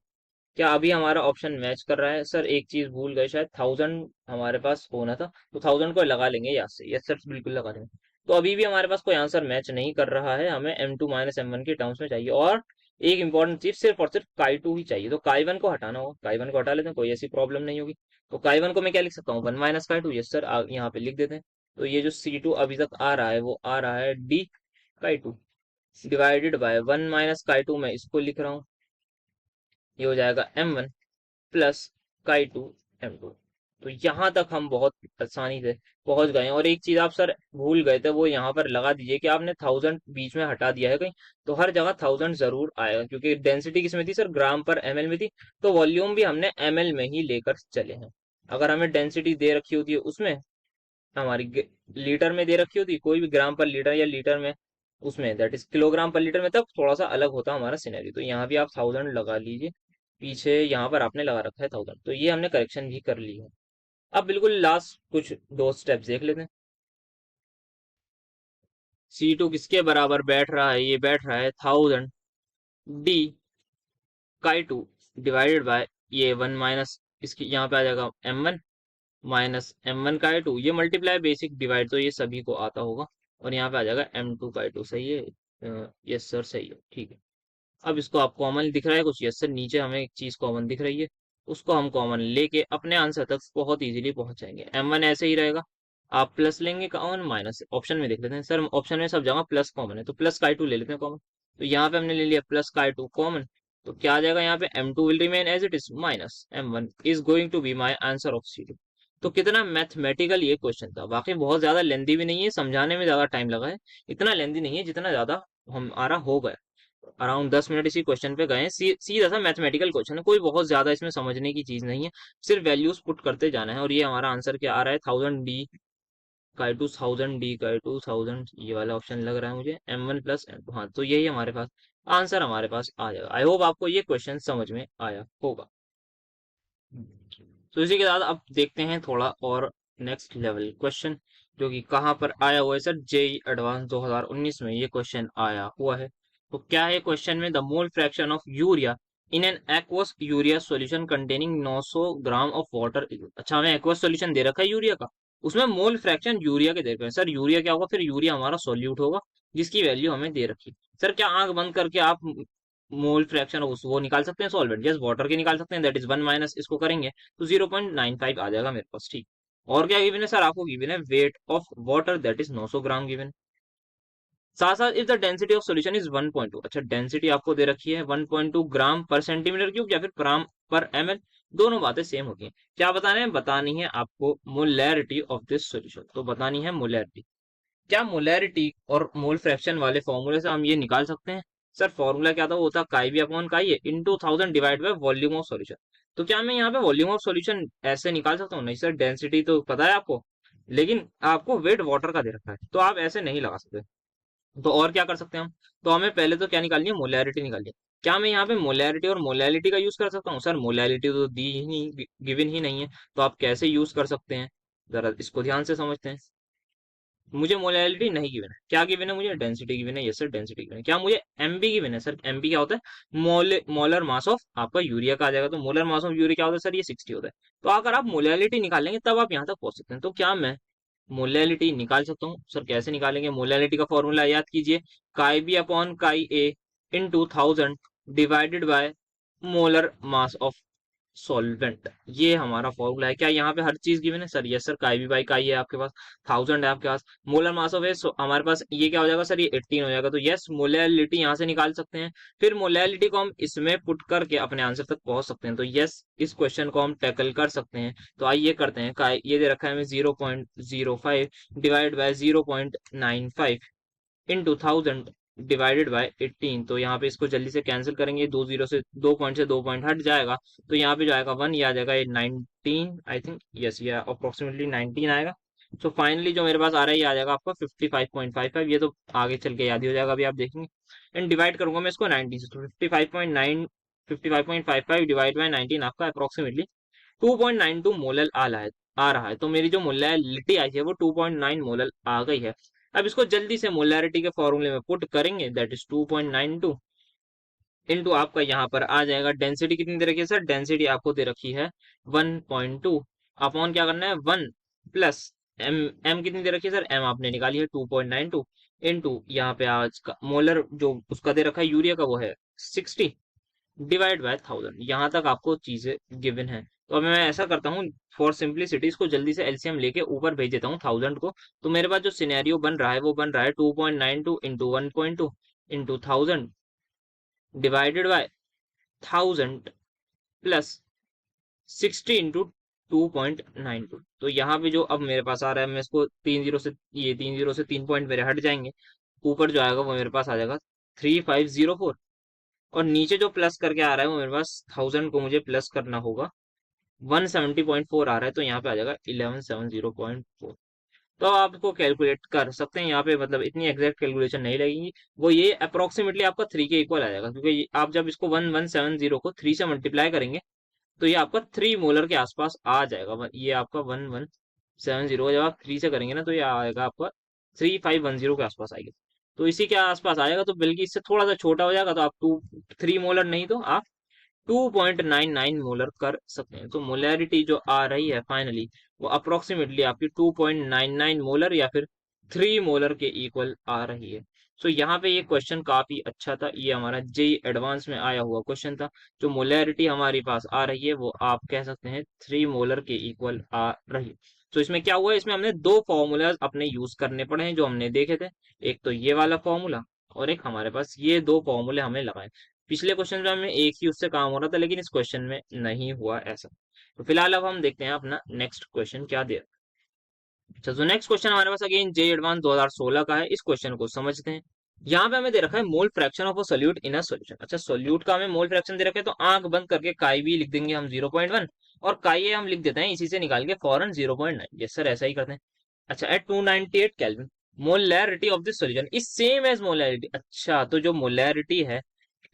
क्या अभी हमारा ऑप्शन मैच कर रहा है? सर एक चीज भूल गए, शायद 1000 हमारे पास होना था, तो 1000 को लगा लेंगे याद से। यस सर, बिल्कुल लगा लेंगे। तो अभी भी हमारे पास कोई आंसर मैच नहीं कर रहा है, हमें M2 माइनस M1 के टर्म्स में चाहिए। और एक इंपॉर्टेंट चीज, सिर्फ और सिर्फ Chi2 ही चाहिए। तो Chi1 को हटाना होगा, Chi1 को हटा लेते हैं, कोई ऐसी प्रॉब्लम नहीं होगी। तो Chi1 को मैं क्या लिख सकता हूँ? 1 माइनस Chi2। यस सर, यहाँ पे लिख देते हैं। तो ये जो C2 अभी तक आ रहा है वो आ रहा है D Chi2 divided by 1 minus Chi2, मैं इसको लिख रहा हूँ, ये हो जाएगा M1 प्लस Chi2 M2। तो यहाँ तक हम बहुत आसानी से पहुंच गए हैं। और एक चीज आप सर भूल गए थे, वो यहाँ पर लगा दीजिए कि आपने 1000 बीच में हटा दिया है कहीं, तो हर जगह 1000 जरूर आएगा, क्योंकि डेंसिटी किस में थी? सर ग्राम पर ml में थी, तो वॉल्यूम भी हमने ml में ही लेकर चले हैं। अगर हमें डेंसिटी दे रखी होती है उसमें, हमारी लीटर में दे रखी होती, कोई भी ग्राम पर लीटर या लीटर में, उसमें दैट इज किलोग्राम पर लीटर में, तब थोड़ा सा अलग होता हमारा सिनेरियो। तो यहाँ भी आप 1000 लगा लीजिए, पीछे यहाँ पर आपने लगा रखा है 1000, तो ये हमने करेक्शन भी कर ली है। अब बिल्कुल लास्ट कुछ दो स्टेप्स देख लेते हैं। C2 किसके बराबर बैठ रहा है? ये बैठ रहा है 1000 D Chi2 डिवाइडेड बाय ये 1 माइनस, इसकी यहाँ पे आ जाएगा M1 माइनस M1 Chi2, ये मल्टीप्लाई बेसिक डिवाइड, तो ये सभी को आता होगा। और यहाँ पे आ जाएगा M2 Chi2। सही है? यस सर सही है, ठीक है। अब इसको आप कॉमन दिख रहा है कुछ? यस सर, नीचे हमें एक चीज कॉमन दिख रही है, उसको हम कॉमन लेके अपने आंसर तक बहुत इजीली पहुंच जाएंगे। M1 ऐसे ही रहेगा, आप प्लस लेंगे कॉमन, माइनस ऑप्शन में देख लेते हैं। सर ऑप्शन में सब जगह प्लस कॉमन है, तो प्लस Chi2 ले लेते हैं कॉमन। तो यहाँ पे हमने ले लिया प्लस Chi2 कॉमन, तो क्या आ जाएगा यहाँ पे? M2 will remain as it is minus M1 is going to be my answer of C2। तो कितना मैथमेटिकल ये क्वेश्चन था, वाकई बहुत ज्यादा लेंदी भी नहीं है, समझाने में ज्यादा टाइम लगा है, इतना लेंदी नहीं है जितना ज्यादा हमारा हो गया। अराउंड 10 मिनट इसी क्वेश्चन पे गए हैं। सीधा सा मैथमेटिकल क्वेश्चन है, कोई बहुत ज्यादा इसमें समझने की चीज नहीं है, सिर्फ वैल्यूज पुट करते जाना है। और ये हमारा आंसर क्या आ रहा है, 1000 डी का 2000 डी का 2000, ये वाला ऑप्शन लग रहा है मुझे, m1 + m2। हाँ, तो यही हमारे पास आंसर हमारे पास आ जाएगा। आई होप आपको ये क्वेश्चन समझ में आया होगा। तो इसी के साथ अब देखते हैं थोड़ा और नेक्स्ट लेवल क्वेश्चन, जो कि कहाँ पर आया हुआ है सर, जेई एडवांस 2019 में ये क्वेश्चन आया हुआ है। तो क्या है क्वेश्चन में, the mole fraction of urea in an aqueous urea solution containing 900 gram of water. अच्छा, हमें एक्वस सॉल्यूशन दे रखा है यूरिया का, उसमें मोल फ्रैक्शन यूरिया के दे रखे हैं। सर यूरिया क्या होगा, फिर यूरिया हमारा सॉल्यूट होगा जिसकी वैल्यू हमें दे रखी है। सर क्या आंख बंद करके आप मोल फ्रैक्शन उस वो निकाल सकते हैं सॉल्वेंट, जैसे वाटर के निकाल सकते हैं, दैट इज 1 माइनस इसको करेंगे तो 0.95 आ जाएगा मेरे पास। ठीक, और क्या गिवन है सर, आपको गिवन है weight of water, that is 900 gram given. साथ साथ if the density of solution is 1.2, अच्छा डेंसिटी आपको दे रखी है 1.2 ग्राम पर सेंटीमीटर क्यूब या फिर ग्राम पर ml, दोनों बातें सेम होती हैं। क्या बताना है, बतानी है आपको मोलैरिटी ऑफ दिस सॉल्यूशन, तो बतानी है मोलैरिटी। क्या मोलैरिटी और मोल फ्रैक्शन वाले फॉर्मूले से हम ये निकाल सकते हैं। सर फॉर्मूला क्या था, वो था काई B upon chi A into 1000 divide by volume of solution. तो क्या मैं यहाँ पे वॉल्यूम ऑफ सॉल्यूशन ऐसे निकाल सकता हूँ, नहीं सर, डेंसिटी तो पता है आपको, लेकिन आपको वेट वाटर का दे रखा है, तो आप ऐसे नहीं लगा सकते। तो और क्या कर सकते हैं हम, तो हमें पहले तो क्या निकालनी है, मोलैरिटी निकालनी है। क्या मैं यहाँ पे मोलैरिटी और मोलैलिटी का यूज कर सकता हूँ, सर मोलैलिटी तो दी ही नहीं, गिवन ही नहीं है, तो आप कैसे यूज कर सकते हैं, जरा इसको ध्यान से समझते हैं। मुझे मोलैलिटी नहीं गिवन है, क्या गिवन है मुझे, डेंसिटी गिवन है। यस सर, डेंसिटी गिवन है। क्या मुझे एमबी गिवन है, सर एमबी क्या होता है, मोलर मास ऑफ आपका यूरिया का आ जाएगा। तो मोलर मास ऑफ यूरिया क्या होता है सर, ये 60 होता है। तो अगर आप मोलैलिटी निकालेंगे तब आप यहाँ तक पहुंच सकते हैं। तो क्या मैं मोलैलिटी निकाल सकता हूँ, सर कैसे निकालेंगे, मोलैलिटी का फॉर्मूला याद कीजिए, काई B upon chi A in 1000 divided by molar mass of solvent, ये हमारा फॉर्मूला है। क्या यहाँ पे हर चीज गिवन है सर, यस सर, काई भी बाई काई है आपके पास, 1000 है आपके पास, मोलर मास ऑफ है, हमारे पास ये क्या हो जाएगा सर, ये 18 हो जाएगा। तो यस, मोलैलिटी यहाँ से निकाल सकते हैं, फिर मोलैलिटी को हम इसमें पुट करके अपने आंसर तक पहुंच सकते हैं। तो यस, इस क्वेश्चन को हम टैकल कर सकते हैं। तो आइए करते हैं, काई ये दे रखा है हमें 0.05 divide by 0.95 into 1000 divided bye 18। तो यहाँ पे इसको जल्दी से कैंसिल करेंगे, दो जीरो से, 2 पॉइंट से 2 पॉइंट हट जाएगा, तो यहाँ पे जो आएगा 1, ये आ जाएगा ये 19 आई थिंक, यस ये अप्रोक्सीमेटली 19 आएगा। तो फाइनली जो मेरे पास आ रहा है ये आ जाएगा आपका 55.55, ये तो आगे चल के याद ही हो जाएगा, अभी आप देखेंगे। एंड डिवाइड करूंगा मैं इसको 19 से, तो 55.9 55.55 डिवाइड बाय 19 आपका अप्रोक्सीमेटली 2.92 मोलल आ रहा है। तो मेरी जो मोलैलिटी आई है वो 2.9 मोलल आ गई है। अब इसको जल्दी से मोलैरिटी के फॉर्मूले में पुट करेंगे, दैट इज 2.92 इंटू आपका यहाँ पर आ जाएगा डेंसिटी कितनी दे रखी है सर, डेंसिटी आपको दे रखी है 1.2 अपॉन क्या करना है 1 प्लस एम, एम कितनी दे रखी है सर, एम आपने निकाली है 2.92 इंटू यहाँ पे आज का मोलर जो उसका दे रखा है यूरिया का वो है 60 डिवाइड बाय 1000। यहाँ तक आपको चीजें गिवन है। तो अब मैं ऐसा करता हूँ, फॉर सिंपलिसिटी इसको जल्दी से एलसीएम लेके ऊपर भेज देता हूँ 1000 को। तो मेरे पास जो सिनेरियो बन रहा है वो बन रहा है 2.92 into 1.2 into 1000 divided bye 1000 plus 60 into 2.92। तो यहाँ पे जो अब मेरे पास आ रहा है, मैं इसको 3 से 3 पॉइंट मेरे हट जाएंगे, ऊपर जो आएगा वो मेरे पास आ जाएगा 3504, और नीचे जो प्लस करके आ रहा है वो मेरे पास 1000 को मुझे प्लस करना होगा, 170.4 आ रहा है, तो यहाँ पे आ जाएगा 1170.4। तो आप आपको कैलकुलेट कर सकते हैं यहाँ पे, मतलब इतनी एग्जैक्ट कैलकुलेशन नहीं लगेगी, वो ये अप्रोक्सीमेटली आपका 3 के इक्वल आ जाएगा, क्योंकि आप जब इसको 1170 को 3 से मल्टीप्लाई करेंगे तो ये आपका 3 मोलर के आसपास आ जाएगा। ये आपका 1170 जब आप 3 से करेंगे ना तो ये आएगा आपका 3510 के आसपास आएगा। तो इसी के आसपास आएगा, तो बल्कि इससे थोड़ा सा छोटा हो जाएगा, तो आप 3 मोलर नहीं तो आप 2.99 मोलर कर सकते हैं। तो मोलैरिटी जो आ रही है फाइनली वो अप्रोक्सीमेटली आपकी 2.99 मोलर या फिर 3 मोलर के इक्वल आ रही है। सो यहाँ पे ये क्वेश्चन काफी अच्छा था, ये हमारा जेई एडवांस में आया हुआ क्वेश्चन था। जो मोलैरिटी हमारे पास आ रही है वो आप कह सकते हैं 3 मोलर के इक्वल आ रही है। तो इसमें क्या हुआ, इसमें हमने दो फॉर्मूलाज अपने यूज करने पड़े हैं जो हमने देखे थे, एक तो ये वाला फॉर्मूला और एक हमारे पास ये दो फॉर्मूले हमें लगाए। पिछले क्वेश्चन में हमें एक ही उससे काम हो रहा था, लेकिन इस क्वेश्चन में नहीं हुआ ऐसा। तो फिलहाल अब हम देखते हैं अपना नेक्स्ट क्वेश्चन क्या दे। अच्छा, तो नेक्स्ट क्वेश्चन हमारे पास अगेन जे एडवांस 2016 का है, इस क्वेश्चन को समझते हैं। यहाँ पे हमें दे रखा है mole fraction of a solute in a solution. अच्छा, सोल्यूट का हमें मोल फ्रैक्शन दे रखा है, तो आंख बंद करके काई भी लिख देंगे हम 0.1 और काई ए हम लिख देते हैं इसी से निकाल के फॉरन 0.9। यस सर, ऐसा ही करते हैं। अच्छा, at 298 kelvin molarity of this solution is same as molarity. अच्छा, तो जो मोलैरिटी है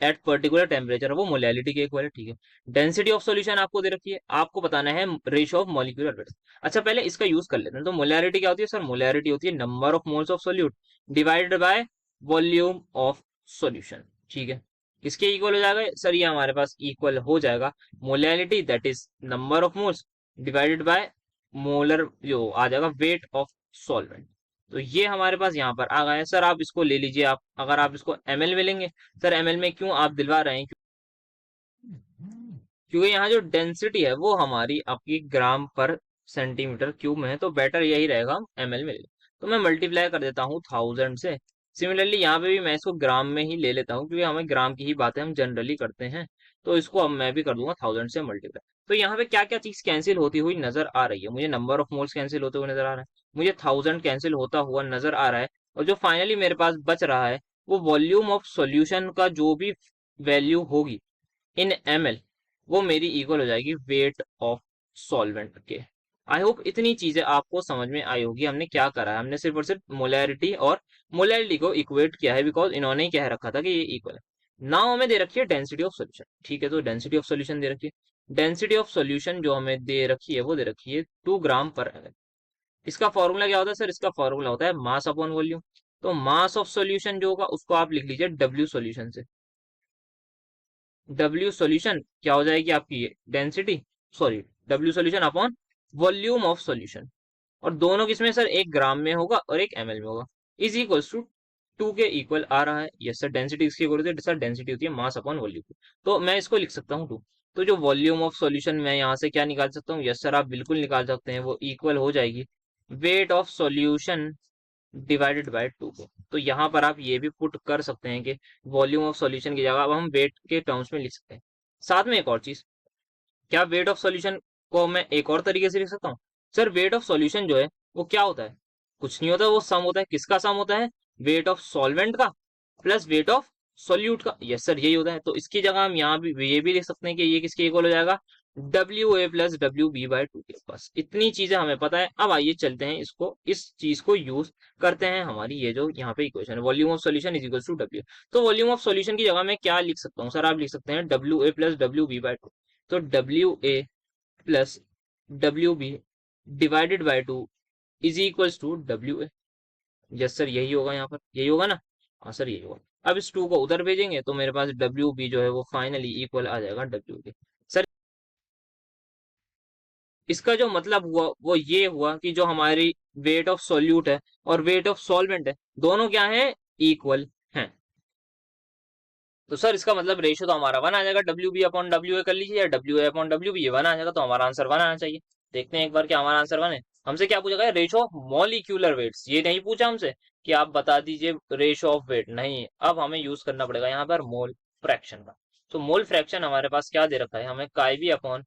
एट पर्टिकुलर टेम्परेचर वो मोलैरिटी के इक्वल है। ठीक है। डेंसिटी ऑफ सॉल्यूशन आपको दे रखी है, आपको बताना है रेशियो ऑफ मॉलिक्यूलर वेट। अच्छा, पहले इसका यूज कर लेते हैं। तो मोलैरिटी क्या होती है सर? मोलैरिटी होती है number of moles of solute divided bye volume of solution. ठीक है। किसके इक्वल हो जाएगा सर? ये हमारे पास इक्वल हो जाएगा molarity that is number of moles divided by molar जो आ जाएगा वेट ऑफ सॉल्वेंट। तो ये हमारे पास यहाँ पर आ गया है सर। आप इसको ले लीजिए, आप अगर आप इसको एमएल में लेंगे सर, एमएल में क्यों आप दिलवा रहे हैं? क्योंकि यहाँ जो डेंसिटी है वो हमारी आपकी ग्राम पर सेंटीमीटर क्यूब में है, तो बेटर यही रहेगा एमएल में ले लो। तो मैं मल्टीप्लाई कर देता हूँ 1000 से। सिमिलरली यहाँ पे भी मैं इसको ग्राम में ही ले लेता हूँ, क्योंकि हमें ग्राम की ही बातें हम जनरली करते हैं। तो इसको अब मैं भी कर दूंगा 1000 से मल्टीप्लाई। तो यहाँ पे क्या क्या चीज कैंसिल होती हुई नजर आ रही है? मुझे नंबर ऑफ मोल्स कैंसिल होते हुए नजर आ रहा है, मुझे 1000 कैंसिल होता हुआ नजर आ रहा है, और जो फाइनली मेरे पास बच रहा है वो वॉल्यूम ऑफ सॉल्यूशन का जो भी वैल्यू होगी इन एमएल वो मेरी इक्वल हो जाएगी वेट ऑफ सॉल्वेंट के। आई होप इतनी चीजें आपको समझ में आई होगी। हमने क्या करा है? हमने सिर्फ और सिर्फ मोलैरिटी और मोलैरिटी को इक्वेट किया है, बिकॉज इन्होंने ही कह रखा था कि ये इक्वल है। नाउ हमें दे रखी है डेंसिटी ऑफ सोल्यूशन। ठीक है, तो डेंसिटी ऑफ सोल्यूशन दे रखी है। डेंसिटी ऑफ सोल्यूशन जो हमें दे रखी है वो दे रखी है 2 ग्राम पर एमएल। इसका फॉर्मूला क्या होता है सर? इसका फॉर्मूला होता है मास अपॉन वॉल्यूम। तो मास ऑफ सोल्यूशन जो होगा उसको आप लिख लीजिए डब्ल्यू सोल्यूशन से। डब्ल्यू सॉल्यूशन क्या हो जाएगी आपकी? Density, sorry, W solution upon volume of solution. और दोनों किसमें सर? एक ग्राम में होगा और एक एमएल में होगा। इज इक्वल्स टू 2 के इक्वल आ रहा है। यस सर, डेंसिटी इसकी इक्वल होती है सर, डेंसिटी होती है मास अपॉन वॉल्यूम। तो मैं इसको लिख सकता हूँ 2। तो जो वॉल्यूम ऑफ सॉल्यूशन मैं यहाँ से क्या निकाल सकता हूँ? यस सर, आप बिल्कुल निकाल सकते हैं, वो इक्वल हो जाएगी weight of solution divided by 2 को। तो यहाँ पर आप ये भी पुट कर सकते हैं कि वॉल्यूम ऑफ सॉल्यूशन की जगह अब हम वेट के टर्म्स में लिख सकते हैं। साथ में एक और चीज, क्या वेट ऑफ सॉल्यूशन को मैं एक और तरीके से लिख सकता हूँ? सर, वेट ऑफ सॉल्यूशन जो है वो क्या होता है? कुछ नहीं होता, वो सम होता है। किसका सम होता है? वेट ऑफ सॉल्वेंट का प्लस वेट ऑफ सोल्यूट का। यस सर, यही होता है। तो इसकी जगह हम यहाँ भी ये भी लिख सकते हैं कि ये किसके इक्वल हो जाएगा? W A plus W B by 2 के। बस इतनी चीजें हमें पता है। अब आइए चलते हैं इसको, इस चीज को यूज करते हैं हमारी ये जो यहाँ पे इक्वेशन है, volume of solution is equal to W. तो वॉल्यूम ऑफ सॉल्यूशन की जगह मैं क्या लिख सकता हूँ सर? आप लिख सकते हैं W A plus W B by 2। तो W A plus W B divided by 2 is equals to W A. Yes sir, यही होगा, यहाँ पर यही होगा ना? हाँ सर, यही होगा। अब इस 2 को उधर भेजेंगे तो मेरे पास डब्ल्यू बी जो है वो फाइनली इक्वल आ जाएगा डब्ल्यू के। सर, इसका जो मतलब हुआ वो ये हुआ कि जो हमारी वेट ऑफ सॉल्यूट है और वेट ऑफ सॉल्वेंट है, दोनों क्या है? इक्वल हैं। तो सर इसका मतलब रेशियो तो हमारा 1 आ जाएगा। W B upon W A कर लीजिए, या W A upon W B, ये 1 आ जाएगा। तो हमारा आंसर 1 आना चाहिए। देखते हैं एक बार क्या हमारा आंसर 1 है। हमसे क्या पूछा गया? Ratio of molecular weights. ये नहीं पूछा हमसे कि आप बता दीजिए रेशियो ऑफ वेट, नहीं। अब हमें यूज करना पड़ेगा यहाँ पर मोल फ्रैक्शन का। तो मोल फ्रैक्शन हमारे पास क्या दे रखा है? हमें काई बी अपॉन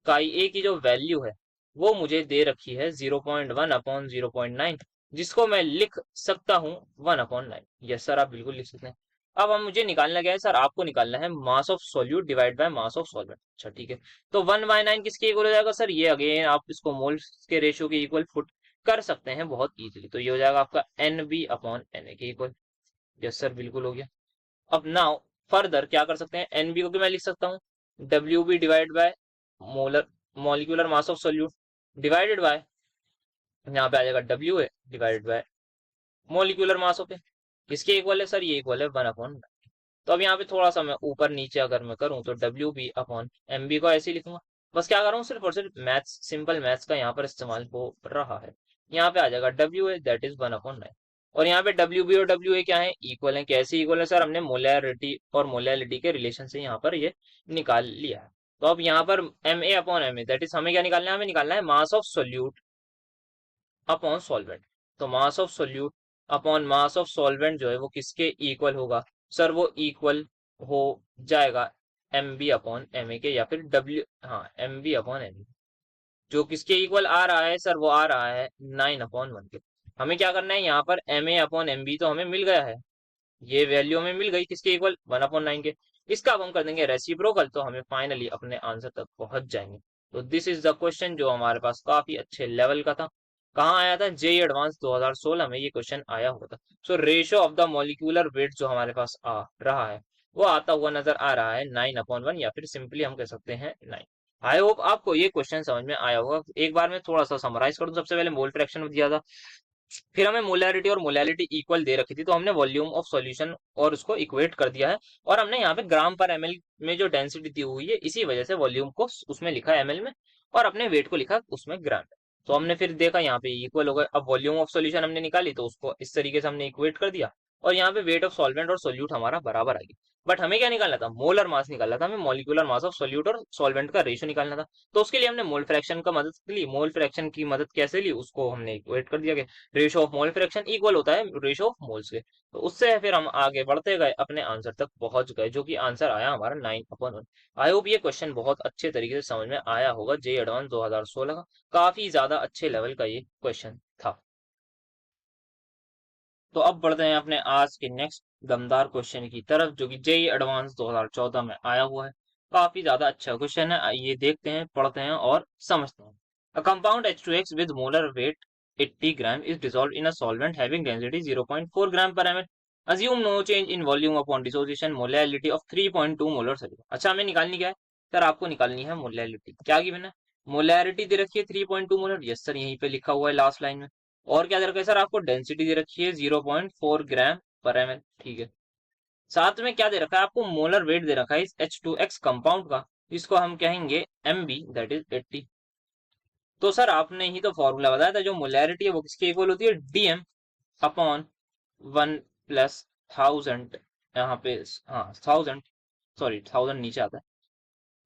काई ए की जो वैल्यू है वो मुझे दे रखी है 0.1 अपॉन 0.9, जिसको मैं लिख सकता हूँ 1/9। यस सर, आप बिल्कुल लिख सकते हैं। अब हम मुझे निकालना क्या है सर? आपको निकालना है mass of solute divide by mass of solvent. अच्छा ठीक है। तो 1/9 किसके इक्वल हो जाएगा सर? ये अगेन आप इसको मोल्स के रेशियो के इक्वल फुट कर सकते हैं बहुत इजीली। तो ये हो जाएगा आपका N B upon N A के इक्वल। यस सर, बिल्कुल हो गया। अब नाउ फर्दर क्या कर सकते हैं? एनबी को मैं लिख सकता हूँ W B divide by molar molecular mass of solute divided by, यहाँ पे आ जाएगा W A divided by molecular mass of A. किसके इक्वल है सर? ये इक्वल है 1/9। तो अब यहाँ पे थोड़ा सा मैं ऊपर नीचे अगर मैं करूँ तो W B upon M B को ऐसे ही लिखूंगा। बस क्या कर रहा हूँ? सिर्फ और सिर्फ मैथ्स, सिंपल मैथ्स का यहाँ पर इस्तेमाल हो रहा है। यहाँ पे आ जाएगा डब्ल्यू ए दैट इज 1/9। और यहाँ पे डब्ल्यू बी और डब्ल्यू ए क्या है? इक्वल है। कैसे इक्वल है सर? हमने मोलैरिटी और मोलैलिटी के रिलेशन से यहाँ पर ये निकाल लिया है। तो अब यहाँ पर M A upon M A that is हमें क्या निकालना है? हमें निकालना है mass of solute upon solvent. तो mass of solute upon mass of solvent जो है वो किसके इक्वल होगा सर? वो इक्वल हो जाएगा M B upon M A के, या फिर डब्ल्यू, हाँ, M B upon M A. जो किसके इक्वल आ रहा है सर? वो आ रहा है 9/1 के। हमें क्या करना है यहाँ पर? M A upon M B तो हमें मिल गया है। ये वैल्यू हमें मिल गई किसके इक्वल, 1/9 के। इसका अब हम कर देंगे रेसिप्रोकल, तो हमें फाइनली अपने आंसर तक पहुंच जाएंगे। तो दिस इज द क्वेश्चन जो हमारे पास काफी अच्छे लेवल का था। कहाँ आया था, जेई एडवांस 2016 में ये क्वेश्चन आया हुआ था। So ratio of the molecular weight जो हमारे पास आ रहा है वो आता हुआ नजर आ रहा है 9/1, या फिर सिंपली हम कह सकते हैं 9। आई होप आपको ये क्वेश्चन समझ में आया होगा। एक बार मैं थोड़ा सा समराइज कर दूं। सबसे पहले मोल फ्रैक्शन दिया था, फिर हमें मोलैरिटी और मोलैलिटी इक्वल दे रखी थी, तो हमने वॉल्यूम ऑफ सॉल्यूशन और उसको इक्वेट कर दिया है। और हमने यहाँ पे ग्राम पर एमएल में जो डेंसिटी दी हुई है, इसी वजह से वॉल्यूम को उसमें लिखा एमएल में और अपने वेट को लिखा उसमें ग्राम में। तो हमने फिर देखा यहाँ पे इक्वल हो गए। अब वॉल्यूम ऑफ सॉल्यूशन हमने निकाली, तो उसको इस तरीके से हमने इक्वेट कर दिया। और यहाँ पे वेट ऑफ सॉल्वेंट और सोल्यूट हमारा बराबर आ गया। बट हमें क्या निकालना था, मोलर मास निकालना था हमें, मॉलिक्यूलर मास ऑफ सोल्यूट और सॉल्वेंट का रेशियो निकालना था। तो उसके लिए हमने मोल फ्रैक्शन का मदद ली। मोल फ्रैक्शन की मदद कैसे ली, उसको हमने इक्वेट कर दिया। Ratio of mole fraction equal होता है रेशो ऑफ मोल्स के। तो उससे फिर हम आगे बढ़ते गए, अपने आंसर तक पहुंच गए, जो कि आंसर आया हमारा 9/1। आई होप ये क्वेश्चन बहुत अच्छे तरीके से समझ में आया होगा। जे एडवांस 2016 का काफी ज्यादा अच्छे लेवल का ये क्वेश्चन था। तो अब बढ़ते हैं अपने आज के नेक्स्ट दमदार क्वेश्चन की तरफ, जो कि जेई एडवांस 2014 में आया हुआ है। काफी ज्यादा अच्छा क्वेश्चन है, आइए देखते हैं, पढ़ते हैं और समझते हैं। A compound H2X with molar weight 80 gram is dissolved in a solvent having density 0.4 gram per ml. Assume no change in volume upon dissociation. Molality of 3.2 molar solute. अच्छा, हमें निकालनी क्या है सर, आपको निकालनी है मोलैलिटी। क्या की मैंने मोलैरिटी दे रखी है 3.2 मोलर, यस सर, यहीं पे लिखा हुआ है लास्ट लाइन में। और क्या दे रखा है सर, आपको डेंसिटी दे रखी है 0.4 ग्राम पर एम एल, ठीक है। साथ में क्या दे रखा है, आपको मोलर वेट दे रखा है इस H2X कंपाउंड का, जिसको हम कहेंगे MB, दैट इज 80। तो सर आपने ही तो फॉर्मूला बताया था, जो मोलैरिटी है वो किसके इक्वल होती है, DM अपॉन 1+1000। यहाँ पे हाँ 1000, सॉरी 1000 नीचे आता है,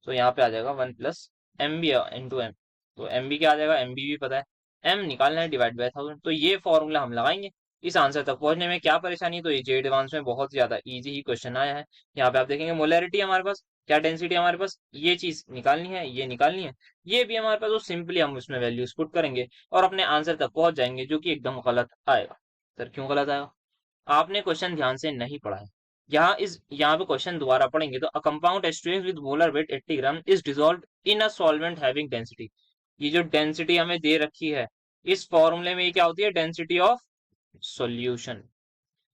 तो यहाँ पे आ जाएगा 1+MB/M। तो MB क्या आ जाएगा, MB भी पता है, M निकालना है, डिवाइड बाय 1000। तो ये फॉर्मूला हम लगाएंगे। इस आंसर तक पहुंचने में क्या परेशानी है, तो ये जे एडवांस में बहुत ज्यादा इजी ही क्वेश्चन आया है। यहाँ पे आप देखेंगे मोलैरिटी हमारे पास, क्या डेंसिटी हमारे पास, ये चीज निकालनी है, ये निकालनी है, ये भी हमारे पास। तो सिंपली हम उसमें वैल्यूज पुट करेंगे और अपने आंसर तक पहुंच जाएंगे, जो कि एकदम गलत आएगा। सर क्यों गलत आएगा, आपने क्वेश्चन ध्यान से नहीं पढ़ा है। यहाँ पे क्वेश्चन दोबारा पढ़ेंगे तो, a compound H2X with molar weight 80 gram is dissolved in a solvent having density. ये जो डेंसिटी हमें दे रखी है इस फॉर्मूले में, ये क्या होती है, डेंसिटी ऑफ सॉल्यूशन।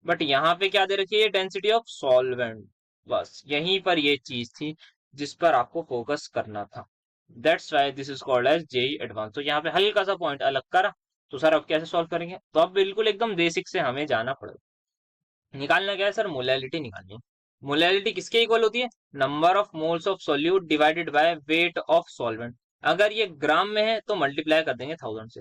बट यहाँ पे क्या दे रखी है, डेंसिटी ऑफ सॉल्वेंट। बस यहीं पर ये चीज थी जिस पर आपको फोकस करना था। That's why this is called as JEE advance. तो यहाँ पे हल्का सा पॉइंट अलग करा। तो सर अब कैसे सॉल्व करेंगे, तो अब बिल्कुल एकदम बेसिक से हमें जाना पड़ेगा। निकालना क्या है सर, मोलैलिटी निकालनी है। मोलैलिटी किसके इक्वल होती है, number of moles of solute divided bye weight of solvent. अगर ये ग्राम में है तो मल्टीप्लाई कर देंगे 1000 से।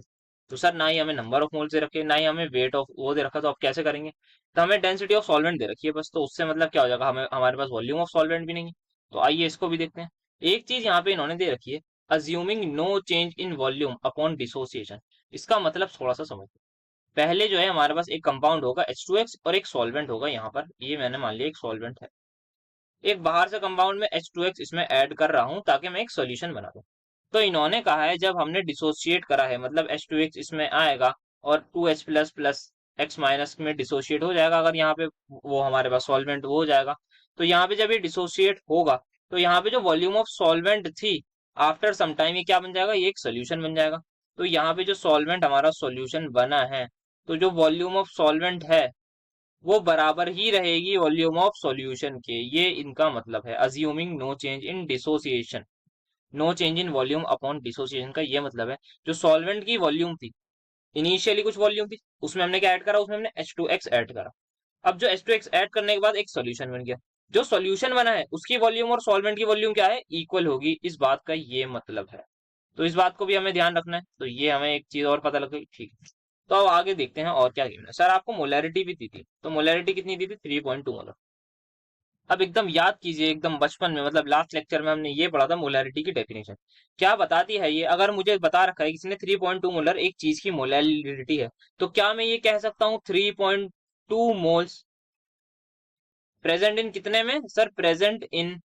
तो सर ना ही हमें नंबर ऑफ मोल्स दे रखे, ना ही हमें वेट ऑफ वो दे रखा, तो अब कैसे करेंगे। तो हमें डेंसिटी ऑफ सॉल्वेंट दे रखी है बस, तो उससे मतलब क्या हो जाएगा, हमें हमारे पास वॉल्यूम ऑफ सॉल्वेंट भी नहीं है। तो आइए इसको भी देखते हैं। एक चीज यहाँ पे इन्होंने दे रखी है, assuming no change in volume upon dissociation. इसका मतलब थोड़ा सा समझ, पहले जो है हमारे पास एक कंपाउंड होगा H2X और एक सॉल्वेंट होगा। यहाँ पर ये मैंने मान लिया एक सॉल्वेंट है, एक बाहर से कंपाउंड में H2X इसमें ऐड कर रहा हूँ ताकि मैं एक सॉल्यूशन बना दूं। तो इन्होंने कहा है जब हमने डिसोशिएट करा है, मतलब H2X इसमें आएगा और 2H plus plus X minus में डिसोशिएट हो जाएगा। अगर यहाँ पे वो हमारे पास सॉल्वेंट वो हो जाएगा, तो यहाँ पे जब ये डिसोशिएट होगा तो यहाँ पे जो वॉल्यूम ऑफ सॉल्वेंट थी, आफ्टर सम टाइम ये क्या बन जाएगा, ये एक सोल्यूशन बन जाएगा। तो यहाँ पे जो सॉल्वेंट हमारा सॉल्यूशन बना है, तो जो वॉल्यूम ऑफ सॉल्वेंट है वो बराबर ही रहेगी वॉल्यूम ऑफ सॉल्यूशन के। ये इनका मतलब है, assuming no change in dissociation, no change in volume upon dissociation का ये मतलब है, जो सॉल्वेंट की वॉल्यूम थी, इनिशियली कुछ वॉल्यूम थी, उसमें हमने क्या ऐड करा, उसमें हमने H2X ऐड करा। अब जो H2X ऐड करने के बाद एक सॉल्यूशन बन गया, जो सॉल्यूशन बना है उसकी वॉल्यूम और सॉल्वेंट की वॉल्यूम क्या है, इक्वल होगी। इस बात का ये मतलब है। तो इस बात को भी हमें ध्यान रखना है। तो ये हमें एक चीज और पता लग गई, ठीक है। तो अब आगे देखते हैं और क्या गिवन है। सर आपको मोलैरिटी भी दी थी, तो मोलैरिटी कितनी दी थी, 3.2 मोलर। अब एकदम याद कीजिए, एकदम बचपन में, मतलब लास्ट लेक्चर में हमने ये पढ़ा था मोलैरिटी की डेफिनेशन। क्या बताती है ये, अगर मुझे बता रखा है किसी ने 3.2 मोलर एक चीज की मोलैरिटी है, तो क्या मैं ये कह सकता हूँ 3.2 मोल्स प्रेजेंट इन कितने में sir, present in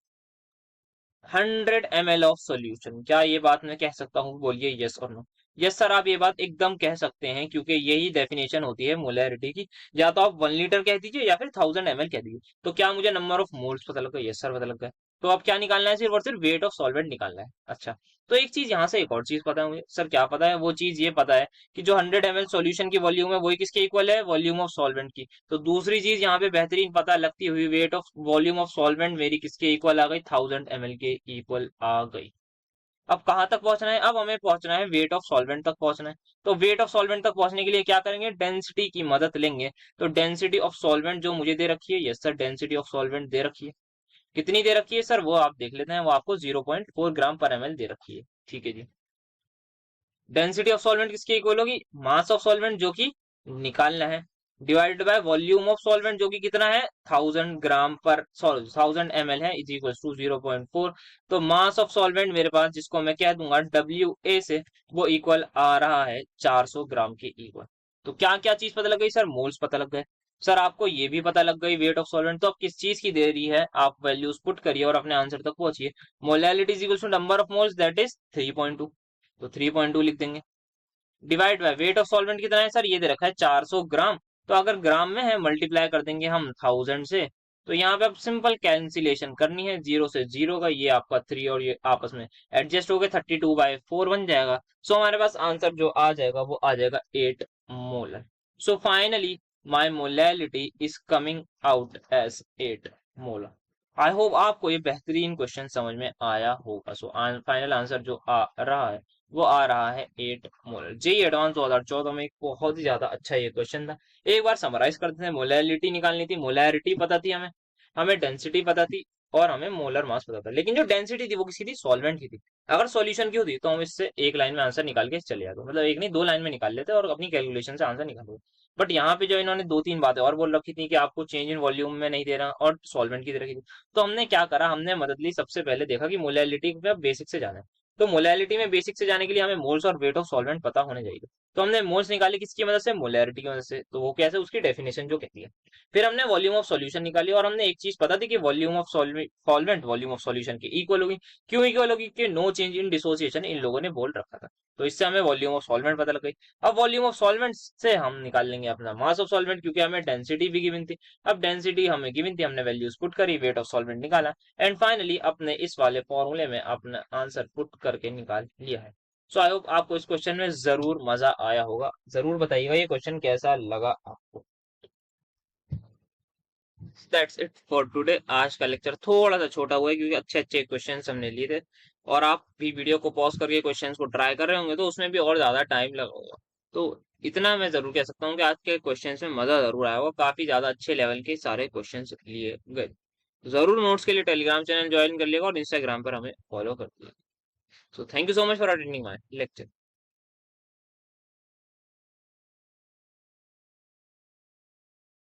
100 ml of solution. क्या ये बात मैं कह सकता हूँ, बोलिए यस और नो। यस सर, आप ये बात एकदम कह सकते हैं, क्योंकि यही डेफिनेशन होती है मोलैरिटी की। या तो आप 1 लीटर कह दीजिए या फिर 1000 ml कह दीजिए। तो क्या मुझे नंबर ऑफ मोल्स पता लग गया? यस सर, पता लग गया। तो अब क्या निकालना है? सिर्फ और सिर्फ वेट ऑफ सॉल्वेंट निकालना है। अच्छा, तो एक चीज यहाँ से एक और चीज पता है मुझे। सर क्या पता है? वो चीज ये पता है कि जो 100 ml सॉल्यूशन की वॉल्यूम है वही किसके इक्वल है? वॉल्यूम ऑफ सॉल्वेंट की। तो दूसरी चीज यहाँ पे बेहतरीन पता लगती हुई, weight of volume of solvent मेरी किसके इक्वल आ गई? 1000 ml के इक्वल आ गई। अब कहां तक पहुंचना है? अब हमें पहुंचना है वेट ऑफ सॉल्वेंट तक पहुंचना है। तो वेट ऑफ सॉल्वेंट तक पहुंचने के लिए क्या करेंगे? डेंसिटी की मदद लेंगे। तो डेंसिटी ऑफ सॉल्वेंट जो मुझे दे रखी है, yes sir, density of solvent दे रखी है। कितनी दे रखी है सर? वो आप देख लेते हैं, वो आपको 0.4 ग्राम पर एमएल दे रखी है। ठीक है जी। डेंसिटी ऑफ सॉल्वेंट किसके इक्वल होगी? मास ऑफ सॉल्वेंट जो कि निकालना है, divided bye volume of solvent जो कि कितना है? 1000 ग्राम पर, सॉरी 1000 ml है, इज इक्वल टू 0.4। तो मास ऑफ सॉल्वेंट मेरे पास, जिसको मैं कह दूंगा WA से, वो इक्वल आ रहा है 400 ग्राम के इक्वल। तो क्या क्या चीज पता लग गई सर? मोल्स पता लग गए। सर आपको ये भी पता लग गई वेट ऑफ सॉल्वेंट, तो अब किस चीज की दे रही है? आप वैल्यूज पुट करिए और अपने आंसर तक पहुंचिए। Molality is equal to number of moles, that is 3.2। तो 3.2 लिख देंगे। Divide by weight of solvent कितना है सर? ये दे रखा है 400 ग्राम। तो अगर ग्राम में है, मल्टीप्लाई कर देंगे हम 1000 से। तो यहाँ पे अब सिंपल कैंसिलेशन करनी है, 0 से 0 का, ये आपका 3 और ये आपस में एडजस्ट हो गए, 32/4 बन जाएगा। सो हमारे पास आंसर जो आ जाएगा वो आ जाएगा 8 molar. So finally my molality is coming out as 8 molar. I hope आपको ये बेहतरीन क्वेश्चन समझ में आया होगा। सो फाइनल आंसर जो आ रहा है वो आ रहा है 8 मोलर। जेई एडवांस 2014 में एक बहुत ही ज्यादा अच्छा ये क्वेश्चन था। एक बार समराइज करते हैं। मोलैरिटी निकालनी थी, मोलैरिटी पता थी हमें, हमें डेंसिटी पता थी, और हमें मोलर मास पता था। लेकिन जो डेंसिटी थी वो किसी थी? सॉल्वेंट की थी। अगर सॉल्यूशन की होती तो हम इससे एक लाइन में आंसर निकाल के चले जाते, मतलब एक नहीं 2 लाइन में निकाल लेते और अपनी कैलकुलेशन से आंसर निकाल लेते। बट यहाँ पे जो इन्होंने 2-3 बातें और बोल रखी थी कि आपको चेंज इन वॉल्यूम में नहीं देना और सॉल्वेंट की दे रखी थी। तो हमने क्या करा? हमने मदद ली, सबसे पहले देखा कि मोलैलिटी में बेसिक से जाना है। तो मोलैलिटी में बेसिक से जाने के लिए हमें मोल्स और वेट ऑफ सॉल्वेंट पता होने चाहिए। तो हमने मोल्स निकाले किसकी मदद से? मोलैरिटी की मदद से। तो वो कैसे? उसकी डेफिनेशन जो कहती है। फिर हमने वॉल्यूम ऑफ सॉल्यूशन निकाली और हमने एक चीज पता थी कि volume of solvent volume of solution की इक्वल होगी। क्यों इक्वल होगी? कि नो चेंज इन डिसोसिएशन इन लोगों ने बोल रखा था। तो इससे हमें वॉल्यूम ऑफ सॉल्वेंट पता लग गई। अब वॉल्यूम ऑफ सॉल्वेंट से हम निकाल लेंगे अपना मास ऑफ सॉल्वेंट, क्योंकि हमें डेंसिटी भी गिवन थी। अब डेंसिटी हमें गिवन थी, हमने वैल्यूज पुट करी, वेट ऑफ सॉल्वेंट निकाला, एंड फाइनली अपने इस वाले फॉर्मूले में अपना आंसर पुट करके निकाल लिया है। सो आई होप आपको इस क्वेश्चन में जरूर मजा आया होगा। जरूर बताइएगा ये क्वेश्चन कैसा लगा आपको। That's it for today. आज का लेक्चर थोड़ा सा छोटा हुआ है क्योंकि अच्छे अच्छे क्वेश्चन हमने लिए थे, और आप भी वीडियो को पॉज करके क्वेश्चन को ट्राई कर रहे होंगे तो उसमें भी और ज्यादा टाइम लगा होगा। तो इतना मैं जरूर कह सकता हूँ कि आज के क्वेश्चन में मजा जरूर आया होगा। काफी ज्यादा अच्छे लेवल के सारे क्वेश्चन लिए गए। जरूर नोट्स के लिए टेलीग्राम चैनल ज्वाइन कर लिएगा और इंस्टाग्राम पर हमें फॉलो कर लिएगा। So thank you so much for attending my lecture.